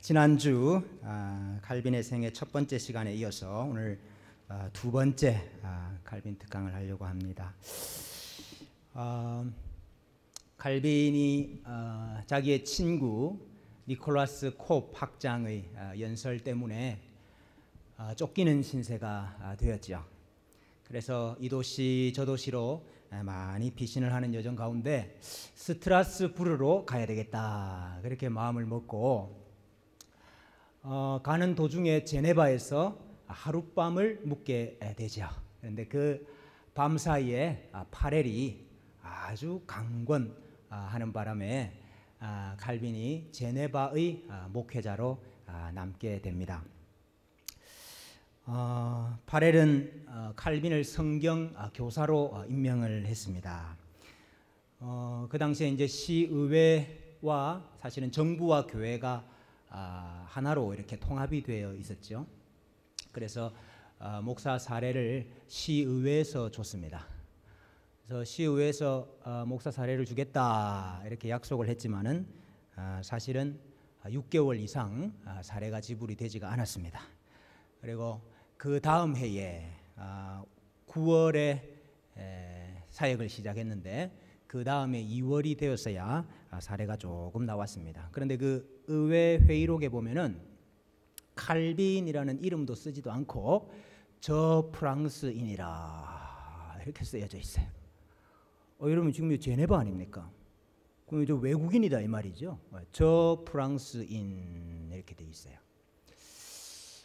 지난주 칼빈의 생애 첫 번째 시간에 이어서 오늘 두 번째 칼빈 특강을 하려고 합니다. 칼빈이 자기의 친구 니콜라스 콥 학장의 연설 때문에 쫓기는 신세가 되었죠. 그래서 이 도시 저 도시로 많이 피신을 하는 여정 가운데 스트라스부르로 가야 되겠다 그렇게 마음을 먹고 가는 도중에 제네바에서 하룻밤을 묵게 되죠. 그런데 그 밤 사이에 파렐이 아주 강권하는 바람에 칼빈이 제네바의 목회자로 남게 됩니다. 파렐은 칼빈을 성경 교사로 임명을 했습니다. 그 당시에 이제 시의회와 사실은 정부와 교회가 하나로 이렇게 통합이 되어 있었죠. 그래서 목사 사례를 시의회에서 줬습니다. 그래서 시의회에서 목사 사례를 주겠다 이렇게 약속을 했지만은 사실은 6개월 이상 사례가 지불이 되지가 않았습니다. 그리고 그 다음 해에 9월에 사역을 시작했는데 그 다음에 2월이 되었어야 사례가 조금 나왔습니다. 그런데 그 의회 회의록에 보면은 칼빈이라는 이름도 쓰지도 않고 저 프랑스인이라 이렇게 쓰여져 있어요. 여러분 지금 제네바 아닙니까? 그럼 저 외국인이다 이 말이죠. 저 프랑스인 이렇게 돼 있어요.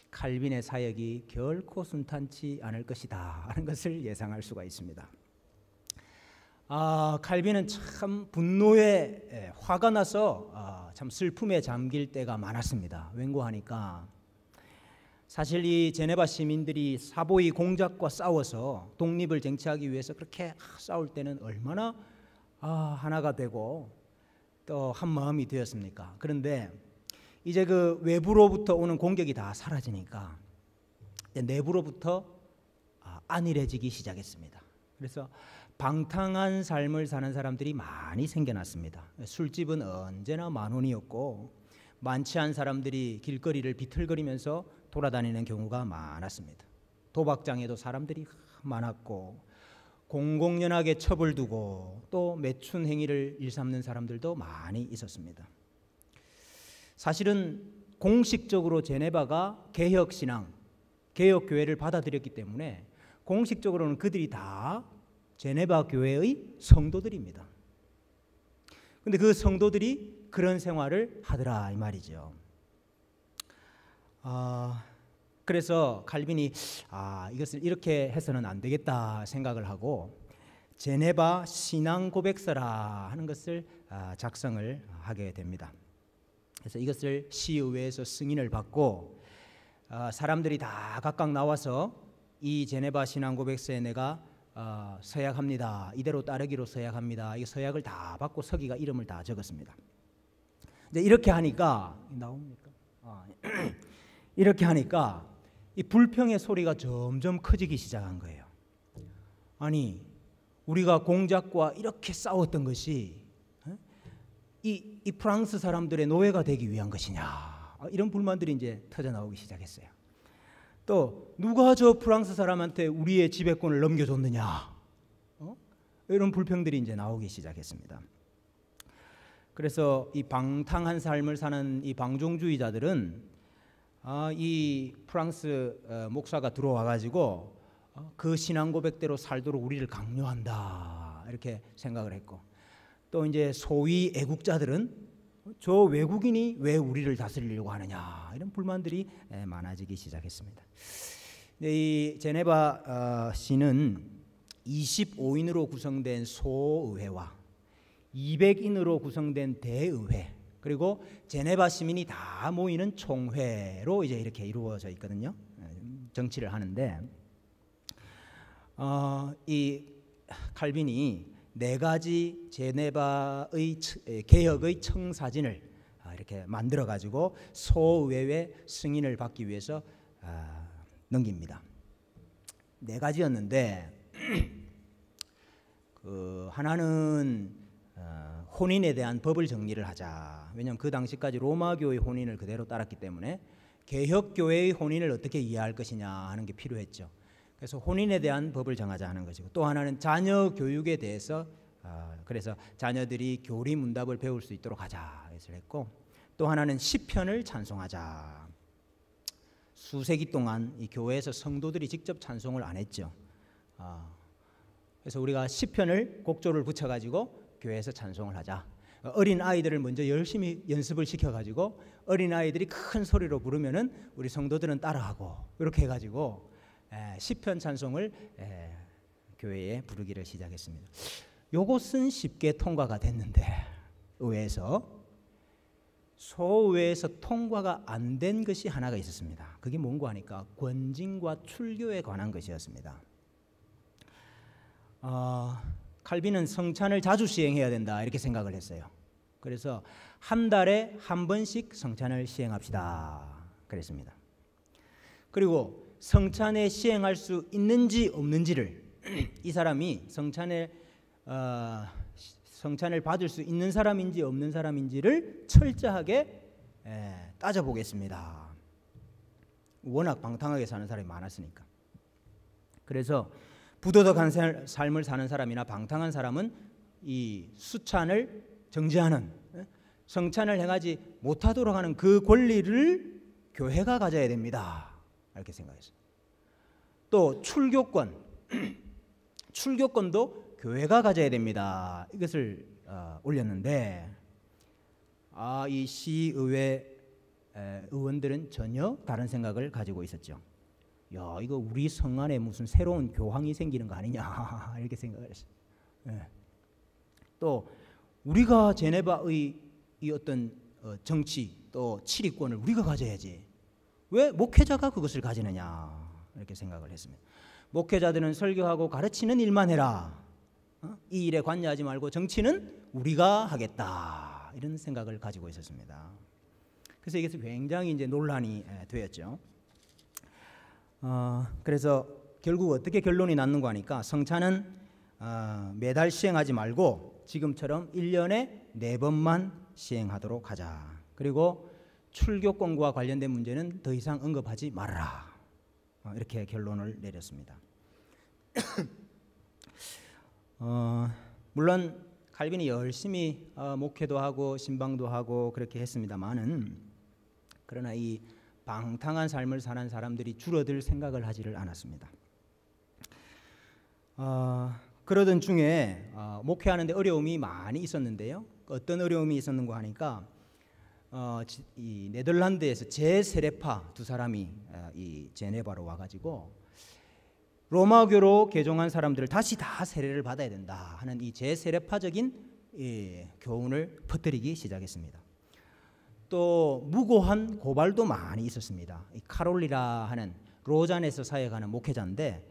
칼빈의 사역이 결코 순탄치 않을 것이다 하는 것을 예상할 수가 있습니다. 칼빈은 참 분노에 화가 나서 참 슬픔에 잠길 때가 많았습니다. 왠고하니까 사실 이 제네바 시민들이 사보이 공작과 싸워서 독립을 쟁취하기 위해서 그렇게 싸울 때는 얼마나 하나가 되고 또 한 마음이 되었습니까? 그런데 이제 그 외부로부터 오는 공격이 다 사라지니까 내부로부터 안일해지기 시작했습니다. 그래서 방탕한 삶을 사는 사람들이 많이 생겨났습니다. 술집은 언제나 만원이었고 많지 않은 사람들이 길거리를 비틀거리면서 돌아다니는 경우가 많았습니다. 도박장에도 사람들이 많았고 공공연하게 첩을 두고 또 매춘 행위를 일삼는 사람들도 많이 있었습니다. 사실은 공식적으로 제네바가 개혁신앙, 개혁교회를 받아들였기 때문에 공식적으로는 그들이 다 제네바 교회의 성도들입니다. 그런데 그 성도들이 그런 생활을 하더라 이 말이죠. 그래서 칼빈이 이것을 이렇게 해서는 안 되겠다 생각을 하고 제네바 신앙 고백서라 하는 것을 작성을 하게 됩니다. 그래서 이것을 시의회에서 승인을 받고 사람들이 다 각각 나와서 이 제네바 신앙 고백서에 내가 서약합니다. 이대로 따르기로 서약합니다. 이 서약을 다 받고 서기가 이름을 다 적었습니다. 이제 이렇게 하니까 나옵니까? 이렇게 하니까 이 불평의 소리가 점점 커지기 시작한 거예요. 아니 우리가 공작과 이렇게 싸웠던 것이 이 프랑스 사람들의 노예가 되기 위한 것이냐 이런 불만들이 이제 터져 나오기 시작했어요. 또 누가 저 프랑스 사람한테 우리의 지배권을 넘겨줬느냐 이런 불평들이 이제 나오기 시작했습니다. 그래서 이 방탕한 삶을 사는 이 방종주의자들은 이 프랑스 목사가 들어와 가지고 그 신앙 고백대로 살도록 우리를 강요한다 이렇게 생각을 했고 또 이제 소위 애국자들은 저 외국인이 왜 우리를 다스리려고 하느냐 이런 불만들이 많아지기 시작했습니다. 이 제네바 시는 25인으로 구성된 소의회와 200인으로 구성된 대의회 그리고 제네바 시민이 다 모이는 총회로 이제 이렇게 이루어져 있거든요. 정치를 하는데 이 칼빈이 4가지 제네바의 개혁의 청사진을 이렇게 만들어 가지고 소의회 승인을 받기 위해서 넘깁니다. 4가지였는데 그 하나는 혼인에 대한 법을 정리를 하자. 왜냐하면 그 당시까지 로마 교의 혼인을 그대로 따랐기 때문에 개혁 교회의 혼인을 어떻게 이해할 것이냐 하는 게 필요했죠. 그래서 혼인에 대한 법을 정하자 하는 것이고, 또 하나는 자녀 교육에 대해서 그래서 자녀들이 교리 문답을 배울 수 있도록 하자 해서 했고, 또 하나는 시편을 찬송하자. 수세기 동안 이 교회에서 성도들이 직접 찬송을 안 했죠. 그래서 우리가 시편을 곡조를 붙여가지고 교회에서 찬송을 하자. 어린 아이들을 먼저 열심히 연습을 시켜가지고 어린 아이들이 큰 소리로 부르면은 우리 성도들은 따라하고, 이렇게 해가지고 시편 찬송을 교회에 부르기를 시작했습니다. 요것은 쉽게 통과가 됐는데 의회에서 소의회에서 통과가 안 된 것이 하나가 있었습니다. 그게 뭔가 하니까 권징과 출교에 관한 것이었습니다. 칼빈은 성찬을 자주 시행해야 된다 이렇게 생각을 했어요. 그래서 한 달에 한 번씩 성찬을 시행합시다 그랬습니다. 그리고 성찬에 시행할 수 있는지 없는지를 이 사람이 성찬을 받을 수 있는 사람인지 없는 사람인지를 철저하게 따져보겠습니다. 워낙 방탕하게 사는 사람이 많았으니까. 그래서 부도덕한 삶을 사는 사람이나 방탕한 사람은 이 수찬을 정지하는, 성찬을 행하지 못하도록 하는 그 권리를 교회가 가져야 됩니다. 이렇게 생각했어요. 또 출교권도 교회가 가져야 됩니다. 이것을 올렸는데 이 시의회 의원들은 전혀 다른 생각을 가지고 있었죠. 야, 이거 우리 성 안에 무슨 새로운 교황이 생기는 거 아니냐 이렇게 생각을 했어요. 또 우리가 제네바의 이 어떤 정치 또 치리권을 우리가 가져야지, 왜 목회자가 그것을 가지느냐 이렇게 생각을 했습니다. 목회자들은 설교하고 가르치는 일만 해라. 이 일에 관여하지 말고 정치는 우리가 하겠다, 이런 생각을 가지고 있었습니다. 그래서 이게 굉장히 이제 논란이 되었죠. 그래서 결국 어떻게 결론이 났는가 하니까 성찬은 매달 시행하지 말고 지금처럼 1년에 4번만 시행하도록 하자. 그리고 출교권과 관련된 문제는 더 이상 언급하지 말아라. 이렇게 결론을 내렸습니다. 물론 칼빈이 열심히 목회도 하고 신방도 하고 그렇게 했습니다만은, 그러나 이 방탕한 삶을 사는 사람들이 줄어들 생각을 하지를 않았습니다. 그러던 중에 목회하는데 어려움이 많이 있었는데요. 어떤 어려움이 있었는가 하니까 이 네덜란드에서 제세례파 두 사람이 이 제네바로 와가지고 로마교로 개종한 사람들을 다시 다 세례를 받아야 된다 하는 이 제세례파적인 교훈을 퍼뜨리기 시작했습니다. 또 무고한 고발도 많이 있었습니다. 이 카롤리라 하는 로잔에서 사역하는 목회자인데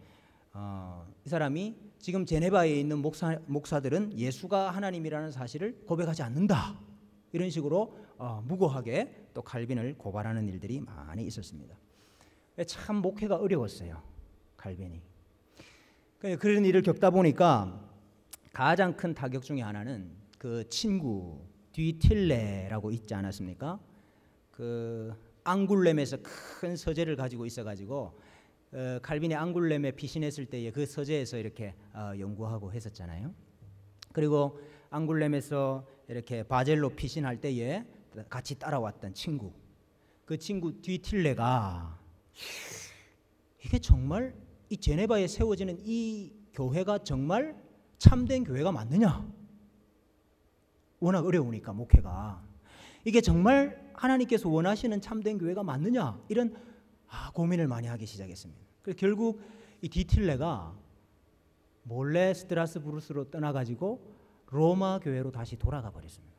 이 사람이 지금 제네바에 있는 목사들은 예수가 하나님이라는 사실을 고백하지 않는다, 이런 식으로 무고하게 또 칼빈을 고발하는 일들이 많이 있었습니다. 참 목회가 어려웠어요, 칼빈이. 그런 일을 겪다 보니까 가장 큰 타격 중에 하나는 그 친구 뒤틸레라고 있지 않았습니까? 그 앙굴렘에서 큰 서재를 가지고 있어가지고 칼빈이 앙굴렘에 피신했을 때에 그 서재에서 이렇게 연구하고 했었잖아요. 그리고 앙굴렘에서 이렇게 바젤로 피신할 때에 같이 따라왔던 친구, 그 친구 뒤틸레가 이게 정말 이 제네바에 세워지는 이 교회가 정말 참된 교회가 맞느냐? 워낙 어려우니까 목회가 이게 정말 하나님께서 원하시는 참된 교회가 맞느냐? 이런 고민을 많이 하기 시작했습니다. 그래서 결국 이 디틸레가 몰래 스트라스부르스로 떠나가지고 로마 교회로 다시 돌아가 버렸습니다.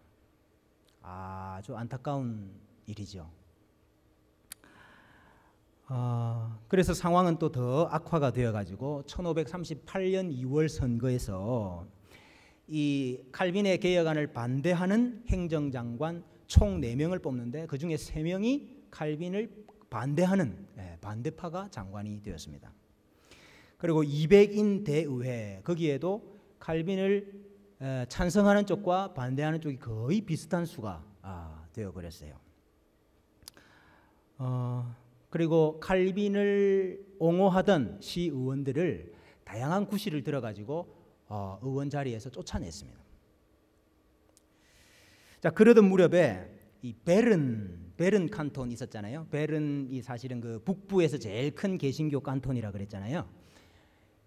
아주 안타까운 일이죠. 그래서 상황은 또 더 악화가 되어가지고 1538년 2월 선거에서 이 칼빈의 개혁안을 반대하는 행정장관 총 4명을 뽑는데 그 중에 3명이 칼빈을 반대하는 반대파가 장관이 되었습니다. 그리고 200인 대의회, 거기에도 칼빈을 찬성하는 쪽과 반대하는 쪽이 거의 비슷한 수가 되어 버렸어요. 그리고 칼빈을 옹호하던 시의원들을 다양한 구실을 들어가지고 의원 자리에서 쫓아냈습니다. 자, 그러던 무렵에 이 베른 칸톤 있었잖아요. 베른이 사실은 그 북부에서 제일 큰 개신교 칸톤이라 그랬잖아요.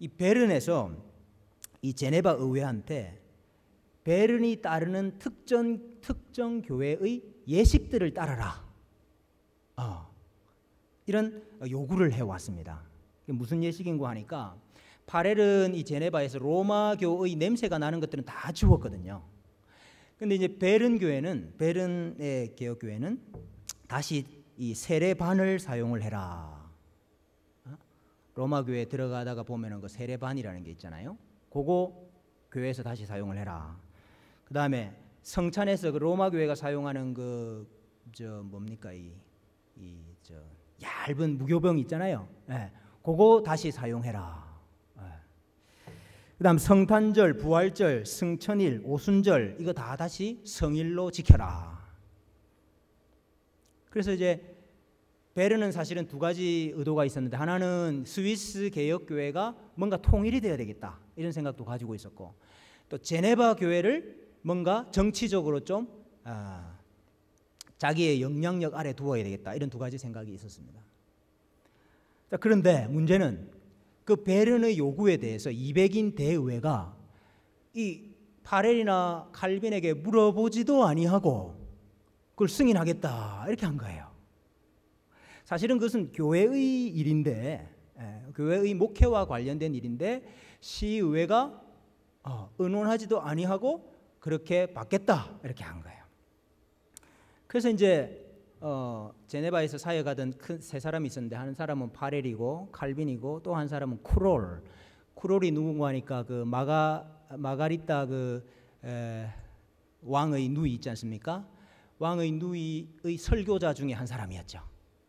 이 베른에서 이 제네바 의회한테 베른이 따르는 특정 교회의 예식들을 따르라. 이런 요구를 해왔습니다. 무슨 예식인고 하니까 파렐은 이 제네바에서 로마교의 냄새가 나는 것들은 다 지웠거든요. 근데 이제 베른의 개혁교회는 다시 이 세례반을 사용을 해라. 로마 교회에 들어가다가 보면은 그 세례반이라는 게 있잖아요. 그거 교회에서 다시 사용을 해라. 그 다음에 성찬에서 그 로마 교회가 사용하는 뭡니까 얇은 무교병 있잖아요. 그거 다시 사용해라. 그다음 성탄절, 부활절, 승천일, 오순절 이거 다 다시 성일로 지켜라. 그래서 이제 베른은 사실은 두 가지 의도가 있었는데 하나는 스위스 개혁교회가 뭔가 통일이 되어야 되겠다 이런 생각도 가지고 있었고 또 제네바 교회를 뭔가 정치적으로 좀 자기의 영향력 아래 두어야 되겠다 이런 두 가지 생각이 있었습니다. 자, 그런데 문제는 그 베른의 요구에 대해서 200인 대의회가 이 파렐이나 칼빈에게 물어보지도 아니하고 그걸 승인하겠다 이렇게 한 거예요. 사실은 그것은 교회의 일인데 교회의 목회와 관련된 일인데 시의회가 의논하지도 아니하고 그렇게 받겠다 이렇게 한 거예요. 그래서 이제 제네바에서 사역하던 세 사람이 있었는데 한 사람은 파렐이고 칼빈이고 또 한 사람은 쿠롤이 누군가 하니까 그 마가리타 왕의 누이 있지 않습니까? 왕의 누이의 설교자 중에 한 사람이었죠.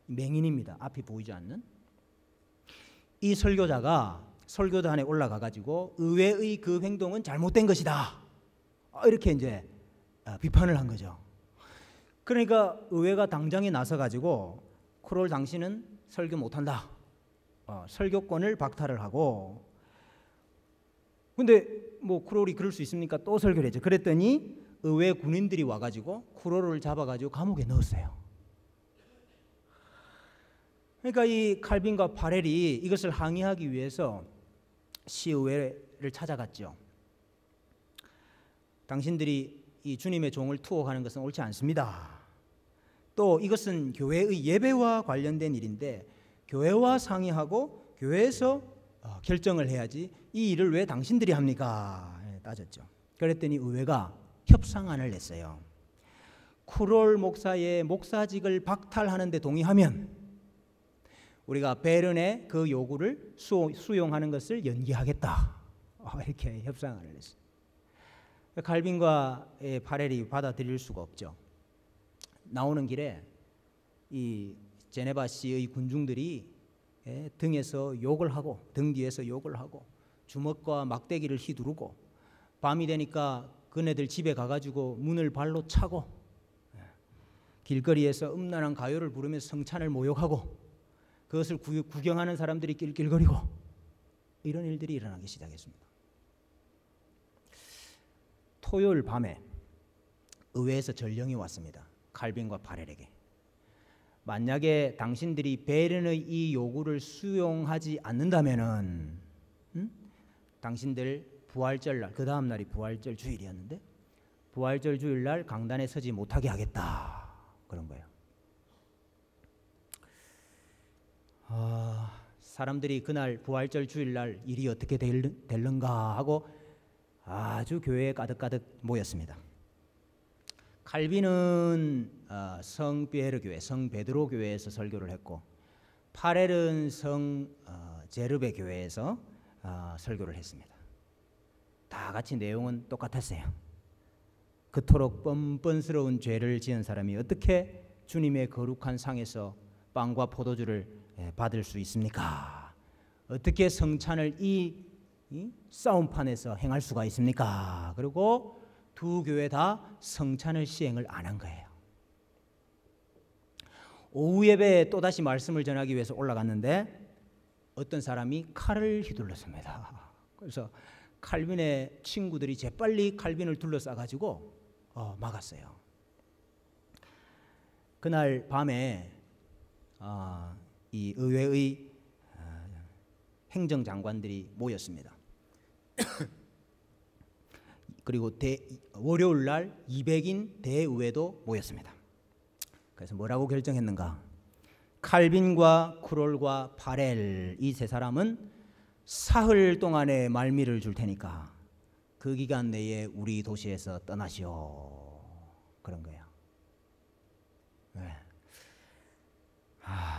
맹인입니다. 앞이 보이지 않는 이 설교자가 설교단에 올라가 가지고 의회의 그 행동은 잘못된 것이다 이렇게 이제 비판을 한 거죠. 그러니까 의회가 당장에 나서 가지고 쿠롤 당신은 설교 못한다. 설교권을 박탈을 하고 근데 뭐 쿠롤이 그럴 수 있습니까? 또 설교를 했죠. 그랬더니 의회 군인들이 와가지고 쿠롤을 잡아가지고 감옥에 넣었어요. 그러니까 이 칼빈과 파렐이 이것을 항의하기 위해서 시의회를 찾아갔죠. 당신들이 이 주님의 종을 투옥하는 것은 옳지 않습니다. 또 이것은 교회의 예배와 관련된 일인데 교회와 상의하고 교회에서 결정을 해야지 이 일을 왜 당신들이 합니까? 따졌죠. 그랬더니 의회가 협상안을 냈어요. 쿠롤 목사의 목사직을 박탈하는 데 동의하면 우리가 베른의 그 요구를 수용하는 것을 연기하겠다. 이렇게 협상안을 냈어요. 칼빈과 파렐이 받아들일 수가 없죠. 나오는 길에 이 제네바시의 군중들이 등에서 욕을 하고 등 뒤에서 욕을 하고 주먹과 막대기를 휘두르고 밤이 되니까 그네들 집에 가가지고 문을 발로 차고 길거리에서 음란한 가요를 부르면서 성찬을 모욕하고 그것을 구경하는 사람들이 낄낄거리고 이런 일들이 일어나기 시작했습니다. 토요일 밤에 의회에서 전령이 왔습니다. 칼빈과 파렐에게. 만약에 당신들이 베른의 이 요구를 수용하지 않는다면은 당신들 부활절 날, 그 다음 날이 부활절 주일이었는데 부활절 주일 날 강단에 서지 못하게 하겠다 그런 거예요. 사람들이 그날 부활절 주일 날 일이 어떻게 될는가 하고 아주 교회에 가득가득 모였습니다. 칼빈은 성 피에르 교회, 성 베드로 교회에서 설교를 했고 파렐은 성 제르베 교회에서 설교를 했습니다. 다 같이 내용은 똑같았어요. 그토록 뻔뻔스러운 죄를 지은 사람이 어떻게 주님의 거룩한 상에서 빵과 포도주를 받을 수 있습니까? 어떻게 성찬을 이 이 싸움판에서 행할 수가 있습니까? 그리고 두 교회 다 성찬을 시행을 안 한 거예요. 오후 예배에 또다시 말씀을 전하기 위해서 올라갔는데 어떤 사람이 칼을 휘둘렀습니다. 그래서 칼빈의 친구들이 재빨리 칼빈을 둘러싸가지고 막았어요. 그날 밤에 이 의회의 행정장관들이 모였습니다. 그리고 월요일 날 200인 대의회도 모였습니다. 그래서 뭐라고 결정했는가? 칼빈과 쿠롤과 파렐 이 세 사람은 사흘 동안의 말미를 줄 테니까 그 기간 내에 우리 도시에서 떠나시오. 그런 거예요. 네.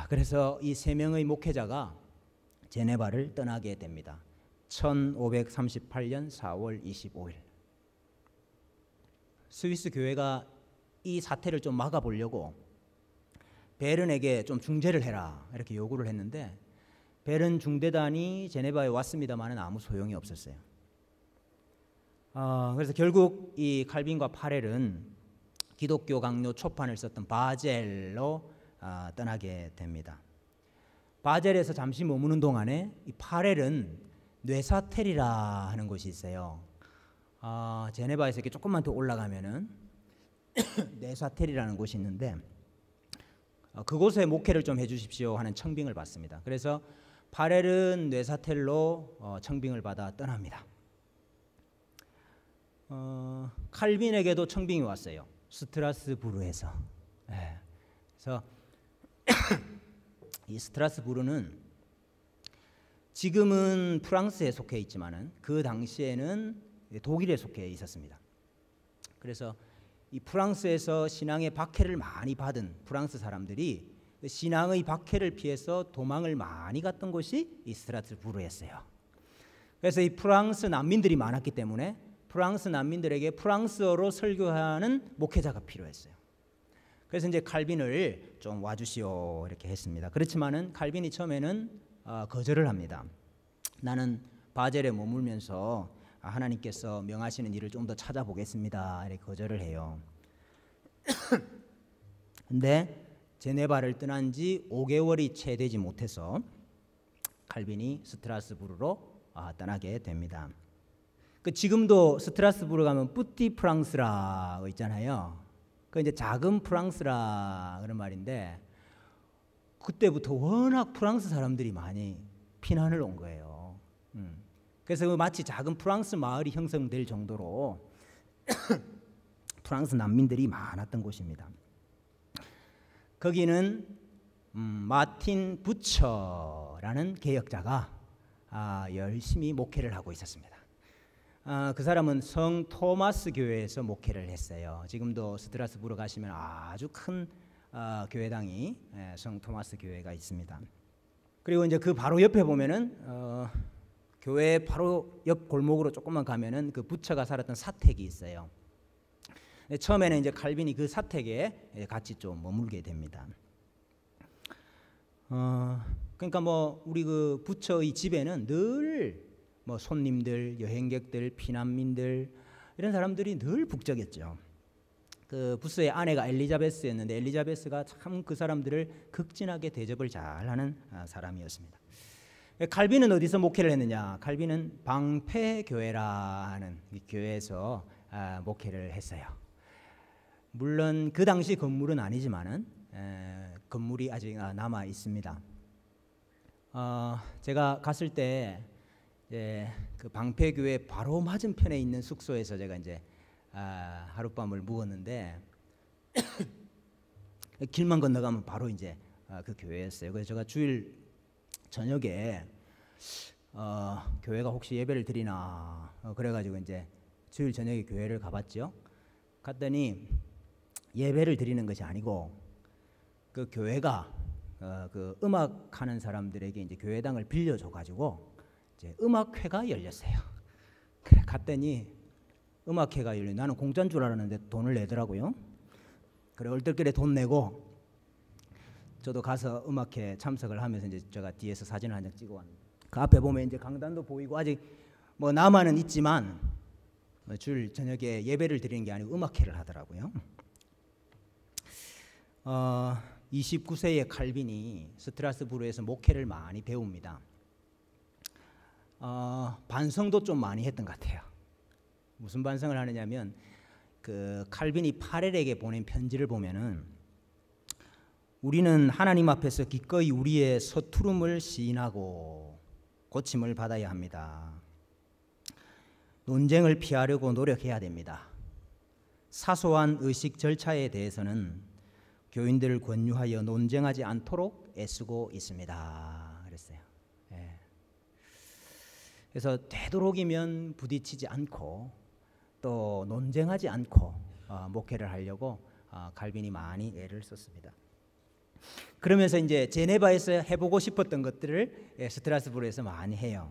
그래서 이 세 명의 목회자가 제네바를 떠나게 됩니다. 1538년 4월 25일. 스위스 교회가 이 사태를 좀 막아보려고 베른에게 좀 중재를 해라 이렇게 요구를 했는데 베른 중대단이 제네바에 왔습니다마는 아무 소용이 없었어요. 그래서 결국 이 칼빈과 파렐은 기독교 강요 초판을 썼던 바젤로 떠나게 됩니다. 바젤에서 잠시 머무는 동안에 이 파렐은 뇌사텔이라 하는 곳이 있어요. 제네바에서 이렇게 조금만 더 올라가면은 뇌사텔이라는 곳이 있는데 그곳에 목회를 좀 해주십시오 하는 청빙을 받습니다. 그래서 파렐은 뇌사텔로 청빙을 받아 떠납니다. 칼빈에게도 청빙이 왔어요. 스트라스부르에서. 네. 그래서 이 스트라스부르는 지금은 프랑스에 속해 있지만은 그 당시에는 독일에 속해 있었습니다. 그래서 이 프랑스에서 신앙의 박해를 많이 받은 프랑스 사람들이 신앙의 박해를 피해서 도망을 많이 갔던 곳이 이 스트라스부르였어요. 그래서 이 프랑스 난민들이 많았기 때문에 프랑스 난민들에게 프랑스어로 설교하는 목회자가 필요했어요. 그래서 이제 칼빈을 좀 와주시오 이렇게 했습니다. 그렇지만은 칼빈이 처음에는 거절을 합니다. 나는 바젤에 머물면서 하나님께서 명하시는 일을 좀 더 찾아보겠습니다. 이렇게 거절을 해요. 근데 제네바를 떠난 지 5개월이 채 되지 못해서 칼빈이 스트라스부르로 떠나게 됩니다. 지금도 스트라스부르 가면 뿌띠 프랑스라 있잖아요. 그 이제 작은 프랑스라 그런 말인데 그때부터 워낙 프랑스 사람들이 많이 피난을 온 거예요. 그래서 마치 작은 프랑스 마을이 형성될 정도로 프랑스 난민들이 많았던 곳입니다. 거기는 마틴 부처라는 개혁자가 열심히 목회를 하고 있었습니다. 그 사람은 성 토마스 교회에서 목회를 했어요. 지금도 스트라스부르 가시면 아주 큰 교회당이 성 토마스 교회가 있습니다. 그리고 이제 그 바로 옆에 보면은 교회 바로 옆 골목으로 조금만 가면은 그 부처가 살았던 사택이 있어요. 처음에는 이제 칼빈이 그 사택에 같이 좀 머물게 됩니다. 그러니까 뭐 우리 그 부처의 집에는 늘 뭐 손님들, 여행객들, 피난민들 이런 사람들이 늘 북적였죠. 그 부처의 아내가 엘리자베스였는데 엘리자베스가 참 그 사람들을 극진하게 대접을 잘하는 사람이었습니다. 칼빈은 어디서 목회를 했느냐? 칼빈은 방패교회라 하는 교회에서 목회를 했어요. 물론 그 당시 건물은 아니지만은 건물이 아직 남아 있습니다. 제가 갔을 때 그 방패교회 바로 맞은편에 있는 숙소에서 제가 이제 하룻밤을 묵었는데 길만 건너가면 바로 이제 그 교회였어요. 그래서 제가 주일 저녁에 교회가 혹시 예배를 드리나 그래가지고 이제 주일 저녁에 교회를 가봤죠. 갔더니 예배를 드리는 것이 아니고 그 교회가 그 음악하는 사람들에게 이제 교회당을 빌려줘가지고 이제 음악회가 열렸어요. 그래 갔더니 음악회가 열려. 나는 공짜인 줄 알았는데 돈을 내더라고요. 그래 얼떨결에 돈 내고 저도 가서 음악회 참석을 하면서 이제 제가 뒤에서 사진을 한 장 찍어 왔는데 그 앞에 보면 이제 강단도 보이고 아직 뭐 남아는 있지만 줄 저녁에 예배를 드리는 게 아니고 음악회를 하더라고요. 29세의 칼빈이 스트라스부르에서 목회를 많이 배웁니다. 반성도 좀 많이 했던 것 같아요. 무슨 반성을 하느냐면 그 칼빈이 파렐에게 보낸 편지를 보면은 우리는 하나님 앞에서 기꺼이 우리의 서투름을 시인하고 고침을 받아야 합니다. 논쟁을 피하려고 노력해야 됩니다. 사소한 의식 절차에 대해서는 교인들을 권유하여 논쟁하지 않도록 애쓰고 있습니다. 그랬어요. 예. 그래서 되도록이면 부딪히지 않고 또 논쟁하지 않고 목회를 하려고 칼빈이 많이 애를 썼습니다. 그러면서 이제 제네바에서 해보고 싶었던 것들을 스트라스부르에서 많이 해요.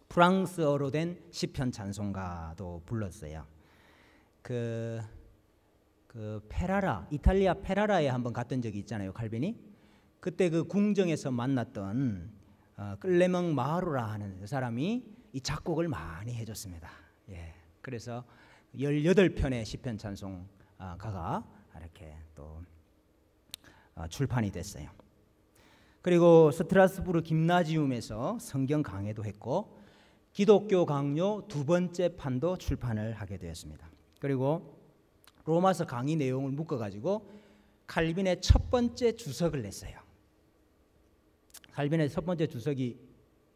프랑스어로 된 시편 찬송가도 불렀어요. 그 페라라, 이탈리아 페라라에 한번 갔던 적이 있잖아요, 칼빈이. 그때 그 궁정에서 만났던 클레멍 마루라 하는 사람이 이 작곡을 많이 해줬습니다. 예, 그래서 18편의 시편 찬송가가 이렇게 또 출판이 됐어요. 그리고 스트라스부르 김나지움에서 성경 강해도 했고 기독교 강요 2번째 판도 출판을 하게 되었습니다. 그리고 로마서 강의 내용을 묶어가지고 칼빈의 첫 번째 주석을 냈어요. 칼빈의 첫 번째 주석이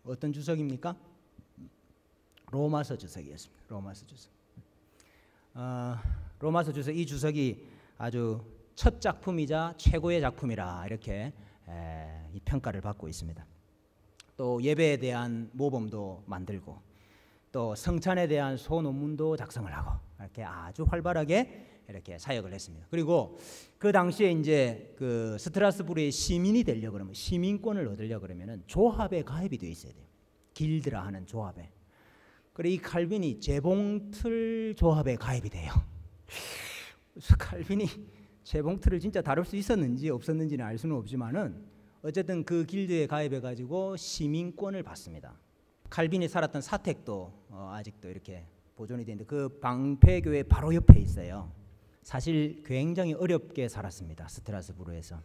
어떤 주석입니까? 로마서 주석이었습니다. 로마서 주석. 로마서 주석, 이 주석이 아주 첫 작품이자 최고의 작품이라 이렇게 이 평가를 받고 있습니다. 또 예배에 대한 모범도 만들고 또 성찬에 대한 소논문도 작성을 하고 이렇게 아주 활발하게 이렇게 사역을 했습니다. 그리고 그 당시에 이제 그 스트라스부르의 시민이 되려 그러면 시민권을 얻으려 그러면은 조합에 가입이 되어 있어야 돼요. 길드라 하는 조합에. 그래 이 칼빈이 재봉틀 조합에 가입이 돼요. 그래서 칼빈이 재봉틀을 진짜 다룰 수 있었는지 없었는지는 알 수는 없지만은 어쨌든 그 길드에 가입해 가지고 시민권을 받습니다. 칼빈이 살았던 사택도 아직도 이렇게 보존이 되는데 그 방패교회 바로 옆에 있어요. 사실 굉장히 어렵게 살았습니다. 스트라스부르에서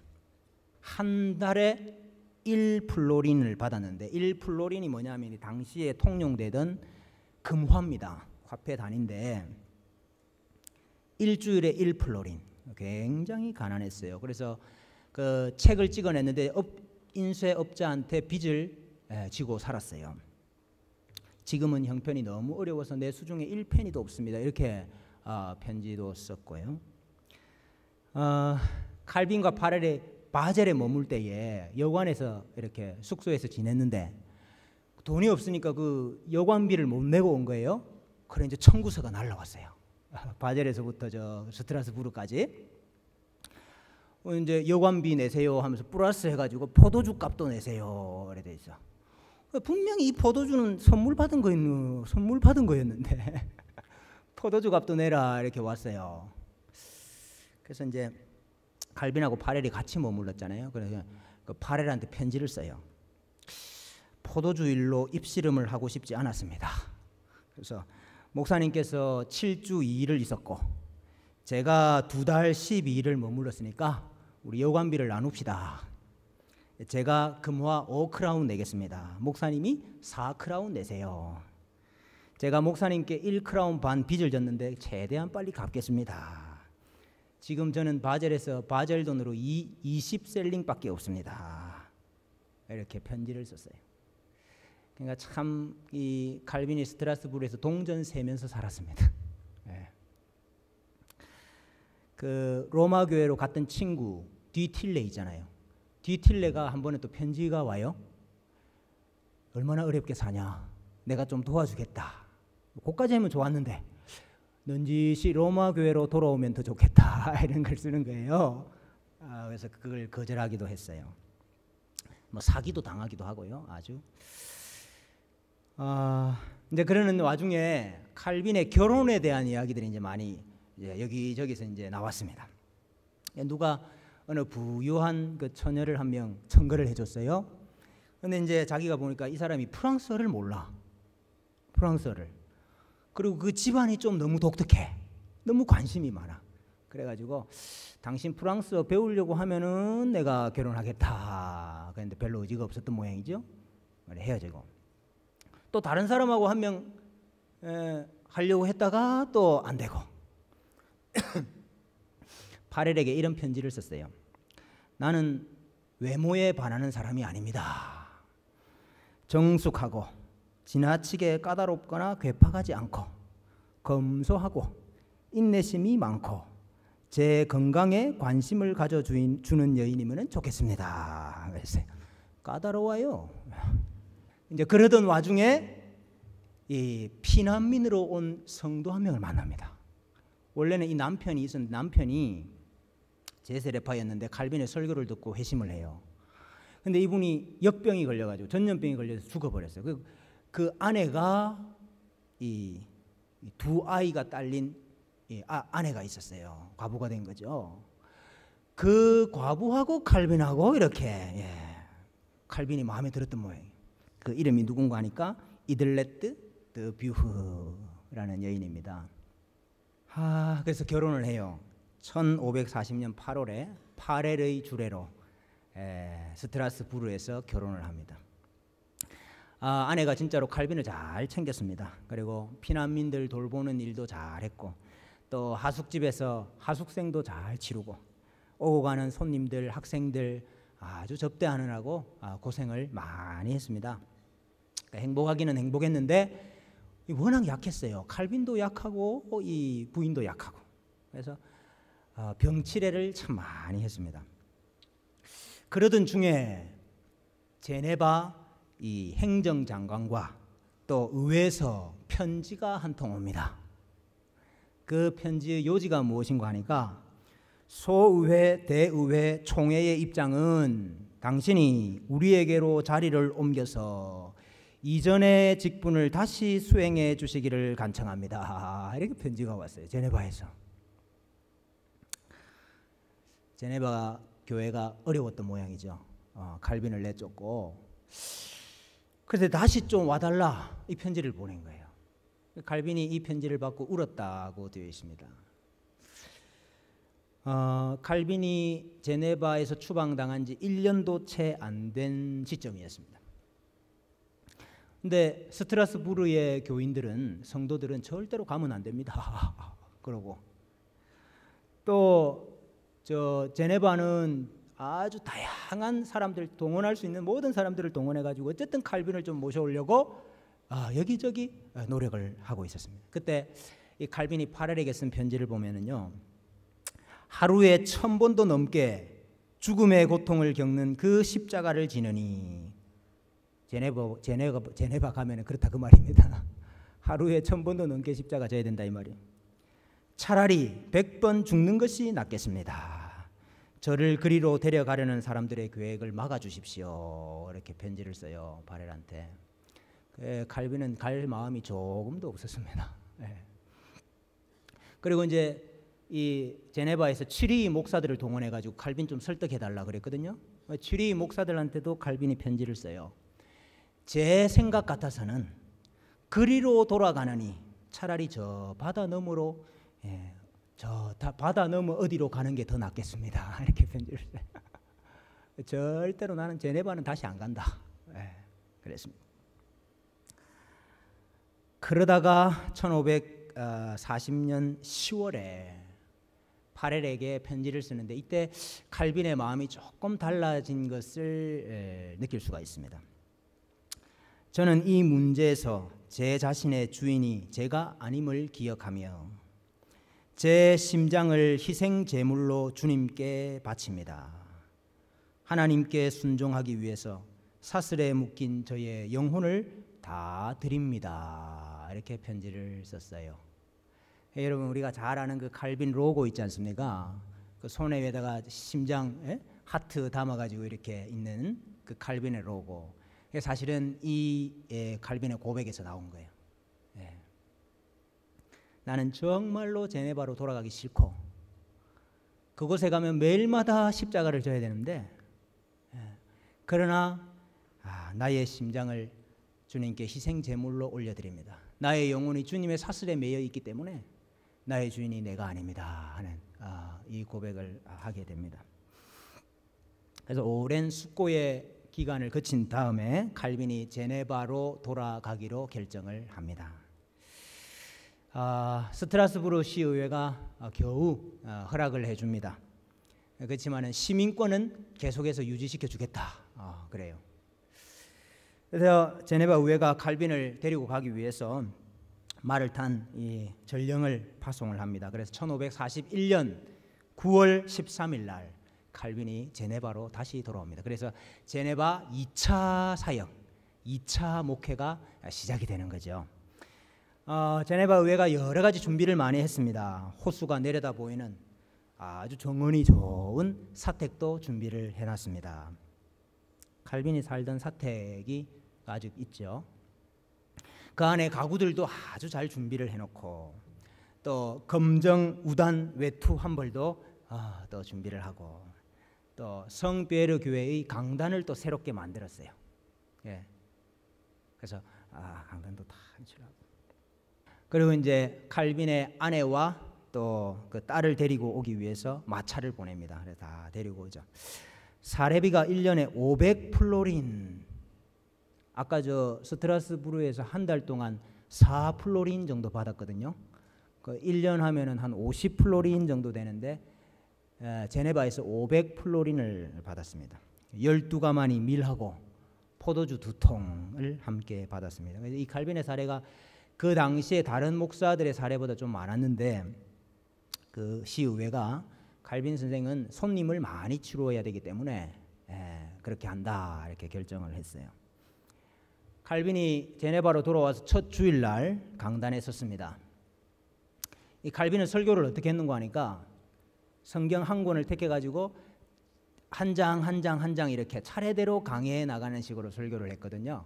한 달에 1플로린을 받았는데 1플로린이 뭐냐면 당시에 통용되던 금화입니다. 화폐 단위인데 일주일에 1플로린. 굉장히 가난했어요. 그래서 그 책을 찍어냈는데 인쇄업자한테 빚을 지고 살았어요. 지금은 형편이 너무 어려워서 내 수중에 1페니도 없습니다. 이렇게 편지도 썼고요. 칼빈과 파렐이 바젤에 머물 때에 여관에서 이렇게 숙소에서 지냈는데 돈이 없으니까 그 여관비를 못 내고 온 거예요. 그래 이제 청구서가 날라왔어요. 바젤에서부터 저 스트라스부르까지 이제 여관비 내세요 하면서 플러스 해가지고 포도주 값도 내세요 이래 돼 있어. 분명히 이 포도주는 선물 받은 거였는데 포도주 값도 내라 이렇게 왔어요. 그래서 이제 칼빈하고 파렐이 같이 머물렀잖아요. 그래서 그 파렐한테 편지를 써요. 포도주 일로 입씨름을 하고 싶지 않았습니다. 그래서 목사님께서 7주 2일을 있었고 제가 2달 12일을 머물렀으니까 우리 여관비를 나눕시다. 제가 금화 5크라운 내겠습니다. 목사님이 4크라운 내세요. 제가 목사님께 1크라운 반 빚을 졌는데 최대한 빨리 갚겠습니다. 지금 저는 바젤에서 바젤 돈으로 20셀링밖에 없습니다. 이렇게 편지를 썼어요. 그러니까 참 이 칼빈이 스트라스부르에서 동전 세면서 살았습니다. 네. 그 로마 교회로 갔던 친구 뒤틸레 있잖아요. 뒤틸레가 한 번에 또 편지가 와요. 얼마나 어렵게 사냐. 내가 좀 도와주겠다. 그까지 하면 좋았는데 넌지시 로마 교회로 돌아오면 더 좋겠다. 이런 걸 쓰는 거예요. 그래서 그걸 거절하기도 했어요. 뭐 사기도 당하기도 하고요. 아주. 이제 그러는 와중에 칼빈의 결혼에 대한 이야기들이 이제 많이 이제 여기저기서 이제 나왔습니다. 누가 어느 부유한 그 처녀를 한 명 청거를 해줬어요. 근데 이제 자기가 보니까 이 사람이 프랑스어를 몰라. 프랑스어를. 그리고 그 집안이 좀 너무 독특해. 너무 관심이 많아. 그래가지고 당신 프랑스어 배우려고 하면은 내가 결혼하겠다. 그런데 별로 의지가 없었던 모양이죠. 헤어지고 또 다른 사람하고 한 명 하려고 했다가 또 안 되고 파렐에게 이런 편지를 썼어요. 나는 외모에 반하는 사람이 아닙니다. 정숙하고 지나치게 까다롭거나 괴팍하지 않고 검소하고 인내심이 많고 제 건강에 관심을 가져주는 여인이면 좋겠습니다. 그랬어요. 까다로워요. 이제 그러던 와중에 이 피난민으로 온 성도 한 명을 만납니다. 원래는 이 남편이 있었는데 남편이 제세례파였는데 칼빈의 설교를 듣고 회심을 해요. 근데 이분이 역병이 걸려가지고 전염병이 걸려서 죽어버렸어요. 그 아내가 이 두 아이가 딸린 아내가 있었어요. 과부가 된 거죠. 그 과부하고 칼빈하고 이렇게 칼빈이 마음에 들었던 모양이에요. 그 이름이 누군가 하니까 이들레트 드 뷰흐라는 여인입니다. 그래서 결혼을 해요. 1540년 8월에 파렐의 주례로 스트라스부르에서 결혼을 합니다. 아내가 진짜로 칼빈을 잘 챙겼습니다. 그리고 피난민들 돌보는 일도 잘했고 또 하숙집에서 하숙생도 잘 치르고 오고 가는 손님들 학생들 아주 접대하느라고 고생을 많이 했습니다. 그러니까 행복하기는 행복했는데 워낙 약했어요. 칼빈도 약하고 이 부인도 약하고 그래서 병치레를 참 많이 했습니다. 그러던 중에 제네바 이 행정장관과 또 의회에서 편지가 한 통 옵니다. 그 편지의 요지가 무엇인가 하니까 소의회, 대의회, 총회의 입장은 당신이 우리에게로 자리를 옮겨서 이전의 직분을 다시 수행해 주시기를 간청합니다. 이렇게 편지가 왔어요. 제네바에서. 제네바 교회가 어려웠던 모양이죠. 칼빈을 내쫓고 그래서 다시 좀 와달라 이 편지를 보낸 거예요. 칼빈이 이 편지를 받고 울었다고 되어 있습니다. 칼빈이 제네바에서 추방당한 지 1년도 채 안 된 시점이었습니다. 근데 스트라스부르의 교인들은 성도들은 절대로 가면 안 됩니다. 그러고 또 제네바는 아주 다양한 사람들 동원할 수 있는 모든 사람들을 동원해 가지고 어쨌든 칼빈을 좀 모셔오려고 여기저기 노력을 하고 있었습니다. 그때 이 칼빈이 파렐에게 쓴 편지를 보면은요. 하루에 1000번도 넘게 죽음의 고통을 겪는 그 십자가를 지느니 제네바 가면은 그렇다 그 말입니다. 하루에 1000번도 넘게 십자가 져야 된다 이 말이에요. 차라리 100번 죽는 것이 낫겠습니다. 저를 그리로 데려가려는 사람들의 계획을 막아주십시오. 이렇게 편지를 써요. 바렐한테. 칼빈은 갈 마음이 조금도 없었습니다. 그리고 이제 이 제네바에서 취리 목사들을 동원해가지고 칼빈 좀 설득해달라 그랬거든요. 취리 목사들한테도 칼빈이 편지를 써요. 제 생각 같아서는 그리로 돌아가느니 차라리 저 바다 너머로 바다 너머 어디로 가는 게 더 낫겠습니다. 이렇게 편지를 써요. 절대로 나는 제네바는 다시 안 간다. 그랬습니다. 그러다가 1540년 10월에 파렐에게 편지를 쓰는데 이때 칼빈의 마음이 조금 달라진 것을 느낄 수가 있습니다. 저는 이 문제에서 제 자신의 주인이 제가 아님을 기억하며 제 심장을 희생 제물로 주님께 바칩니다. 하나님께 순종하기 위해서 사슬에 묶인 저의 영혼을 다 드립니다. 이렇게 편지를 썼어요. 여러분 우리가 잘 아는 그 칼빈 로고 있지 않습니까? 그 손에다가 심장 하트 담아가지고 이렇게 있는 그 칼빈의 로고. 사실은 이 칼빈의 고백에서 나온 거예요. 나는 정말로 제네바로 돌아가기 싫고 그곳에 가면 매일마다 십자가를 져야 되는데 그러나 나의 심장을 주님께 희생 제물로 올려드립니다. 나의 영혼이 주님의 사슬에 매여 있기 때문에 나의 주인이 내가 아닙니다 하는 이 고백을 하게 됩니다. 그래서 오랜 숙고의 기간을 거친 다음에 칼빈이 제네바로 돌아가기로 결정을 합니다. 스트라스부르 시의회가 겨우 허락을 해줍니다. 그렇지만 시민권은 계속해서 유지시켜 주겠다 그래요. 그래서 제네바 의회가 칼빈을 데리고 가기 위해서 말을 탄 이 전령을 파송을 합니다. 그래서 1541년 9월 13일 날 칼빈이 제네바로 다시 돌아옵니다. 그래서 제네바 2차 사역, 2차 목회가 시작이 되는 거죠. 제네바 의회가 여러 가지 준비를 많이 했습니다. 호수가 내려다 보이는 아주 정원이 좋은 사택도 준비를 해놨습니다. 칼빈이 살던 사택이 아직 있죠. 그 안에 가구들도 아주 잘 준비를 해놓고 또 검정 우단 외투 한 벌도 또 준비를 하고 또 성베르 교회의 강단을 또 새롭게 만들었어요. 예. 그래서 강단도 다 해주라고. 그리고 이제 칼빈의 아내와 또 그 딸을 데리고 오기 위해서 마차를 보냅니다. 그래서 다 데리고 오죠. 사례비가 1년에 500플로린. 아까 저 스트라스부르에서 한 달 동안 4플로린 정도 받았거든요. 그 1년 하면은 한 50플로린 정도 되는데 제네바에서 500플로린을 받았습니다. 12가마니 밀하고 포도주 2통을 함께 받았습니다. 그래서 이 칼빈의 사례가 그 당시에 다른 목사들의 사례보다 좀 많았는데 그 시의회가 칼빈 선생은 손님을 많이 치루어야 되기 때문에 그렇게 한다 이렇게 결정을 했어요. 칼빈이 제네바로 돌아와서 첫 주일날 강단에 섰습니다. 이 칼빈은 설교를 어떻게 했는가 하니까 성경 한 권을 택해가지고 한 장 한 장 한 장 이렇게 차례대로 강해해 나가는 식으로 설교를 했거든요.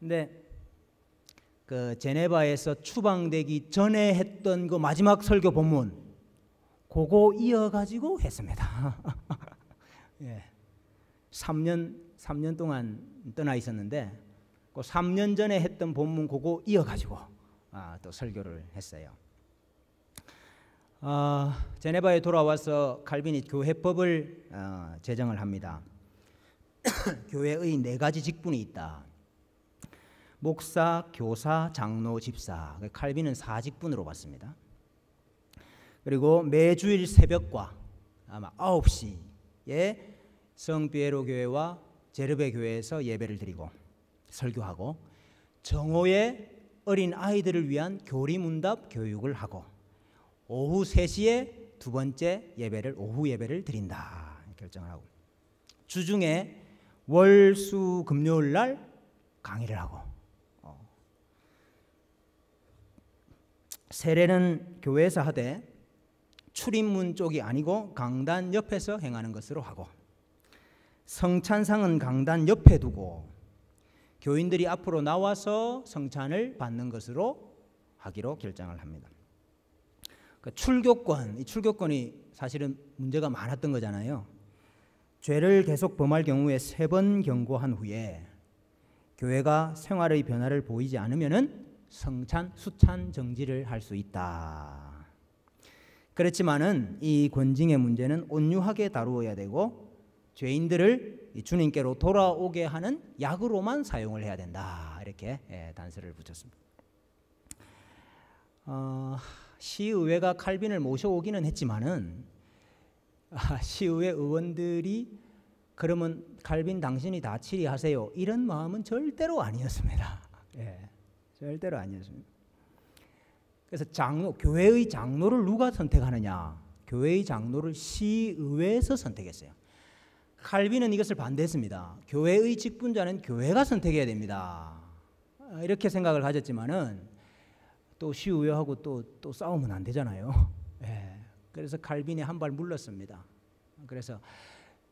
근데 그 제네바에서 추방되기 전에 했던 그 마지막 설교 본문 그거 이어가지고 했습니다. 예. 3년 동안 떠나 있었는데 그 3년 전에 했던 본문 그거 이어가지고 또 설교를 했어요. 제네바에 돌아와서 칼빈이 교회법을 제정을 합니다. 교회의 4가지 직분이 있다. 목사, 교사, 장로, 집사. 칼빈은 4직분으로 봤습니다. 그리고 매주일 새벽과 아마 9시에 성비에로 교회와 제르베 교회에서 예배를 드리고 설교하고 정오에 어린 아이들을 위한 교리문답 교육을 하고 오후 3시에 두 번째 예배를 오후 예배를 드린다 결정을 하고 주중에 월, 수, 금요일 날 강의를 하고 세례는 교회에서 하되 출입문 쪽이 아니고 강단 옆에서 행하는 것으로 하고 성찬상은 강단 옆에 두고 교인들이 앞으로 나와서 성찬을 받는 것으로 하기로 결정을 합니다. 출교권, 이 출교권이 사실은 문제가 많았던 거잖아요. 죄를 계속 범할 경우에 3번 경고한 후에 교회가 생활의 변화를 보이지 않으면은 성찬, 수찬 정지를 할 수 있다. 그렇지만은 이 권징의 문제는 온유하게 다루어야 되고 죄인들을 주님께로 돌아오게 하는 약으로만 사용을 해야 된다. 이렇게 단서를 붙였습니다. 시의회가 칼빈을 모셔오기는 했지만은 시의회 의원들이 그러면 칼빈 당신이 다 치리하세요 이런 마음은 절대로 아니었습니다. 절대로 아니었습니다. 그래서 교회의 장로를 누가 선택하느냐? 교회의 장로를 시의회에서 선택했어요. 칼빈은 이것을 반대했습니다. 교회의 직분자는 교회가 선택해야 됩니다. 이렇게 생각을 가졌지만은 또 시의회하고 또 싸우면 안 되잖아요. 그래서 칼빈이 한 발 물렀습니다. 그래서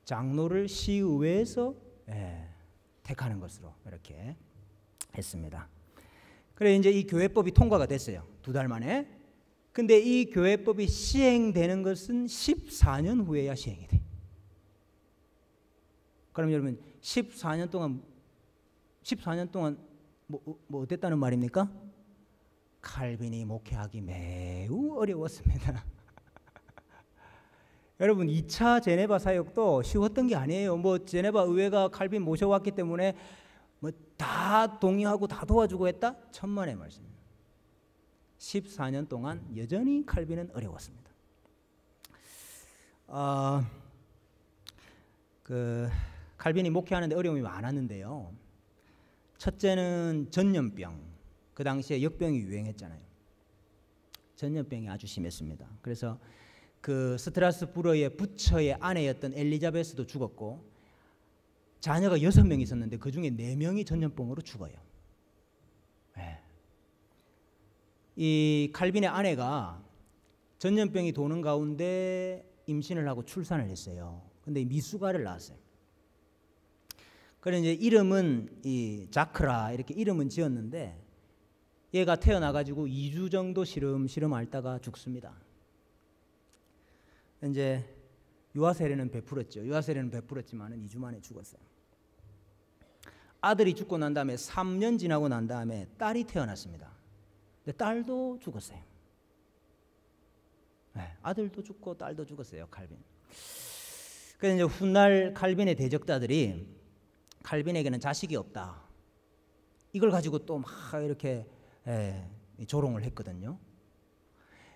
장로를 시의회에서 택하는 것으로 이렇게 했습니다. 그래 이제 이 교회법이 통과가 됐어요. 2달 만에. 근데 이 교회법이 시행되는 것은 14년 후에야 시행이 돼. 그럼 여러분 14년 동안 뭐 어땠다는 말입니까? 칼빈이 목회하기 매우 어려웠습니다. 여러분 2차 제네바 사역도 쉬웠던 게 아니에요. 뭐 제네바 의회가 칼빈 모셔왔기 때문에 뭐 다 동의하고 다 도와주고 했다? 천만의 말씀입니다. 14년 동안 여전히 칼빈은 어려웠습니다. 칼빈이 목회하는데 어려움이 많았는데요. 첫째는 전염병. 그 당시에 역병이 유행했잖아요. 전염병이 아주 심했습니다. 그래서 그 스트라스부르의 부처의 아내였던 엘리자베스도 죽었고, 자녀가 6명 있었는데 그 중에 4명이 전염병으로 죽어요. 네. 이 칼빈의 아내가 전염병이 도는 가운데 임신을 하고 출산을 했어요. 근데 미숙아를 낳았어요. 그래서 이제 이름은 이 자크라 이렇게 이름은 지었는데, 얘가 태어나가지고 2주 정도 시름시름 앓다가 죽습니다. 이제 유아세례는 베풀었죠. 유아세례는 베풀었지만은 2주 만에 죽었어요. 아들이 죽고 난 다음에 3년 지나고 난 다음에 딸이 태어났습니다. 근데 딸도 죽었어요. 네, 아들도 죽고 딸도 죽었어요, 칼빈. 그래서 이제 훗날 칼빈의 대적자들이 칼빈에게는 자식이 없다, 이걸 가지고 또 막 이렇게 조롱을 했거든요.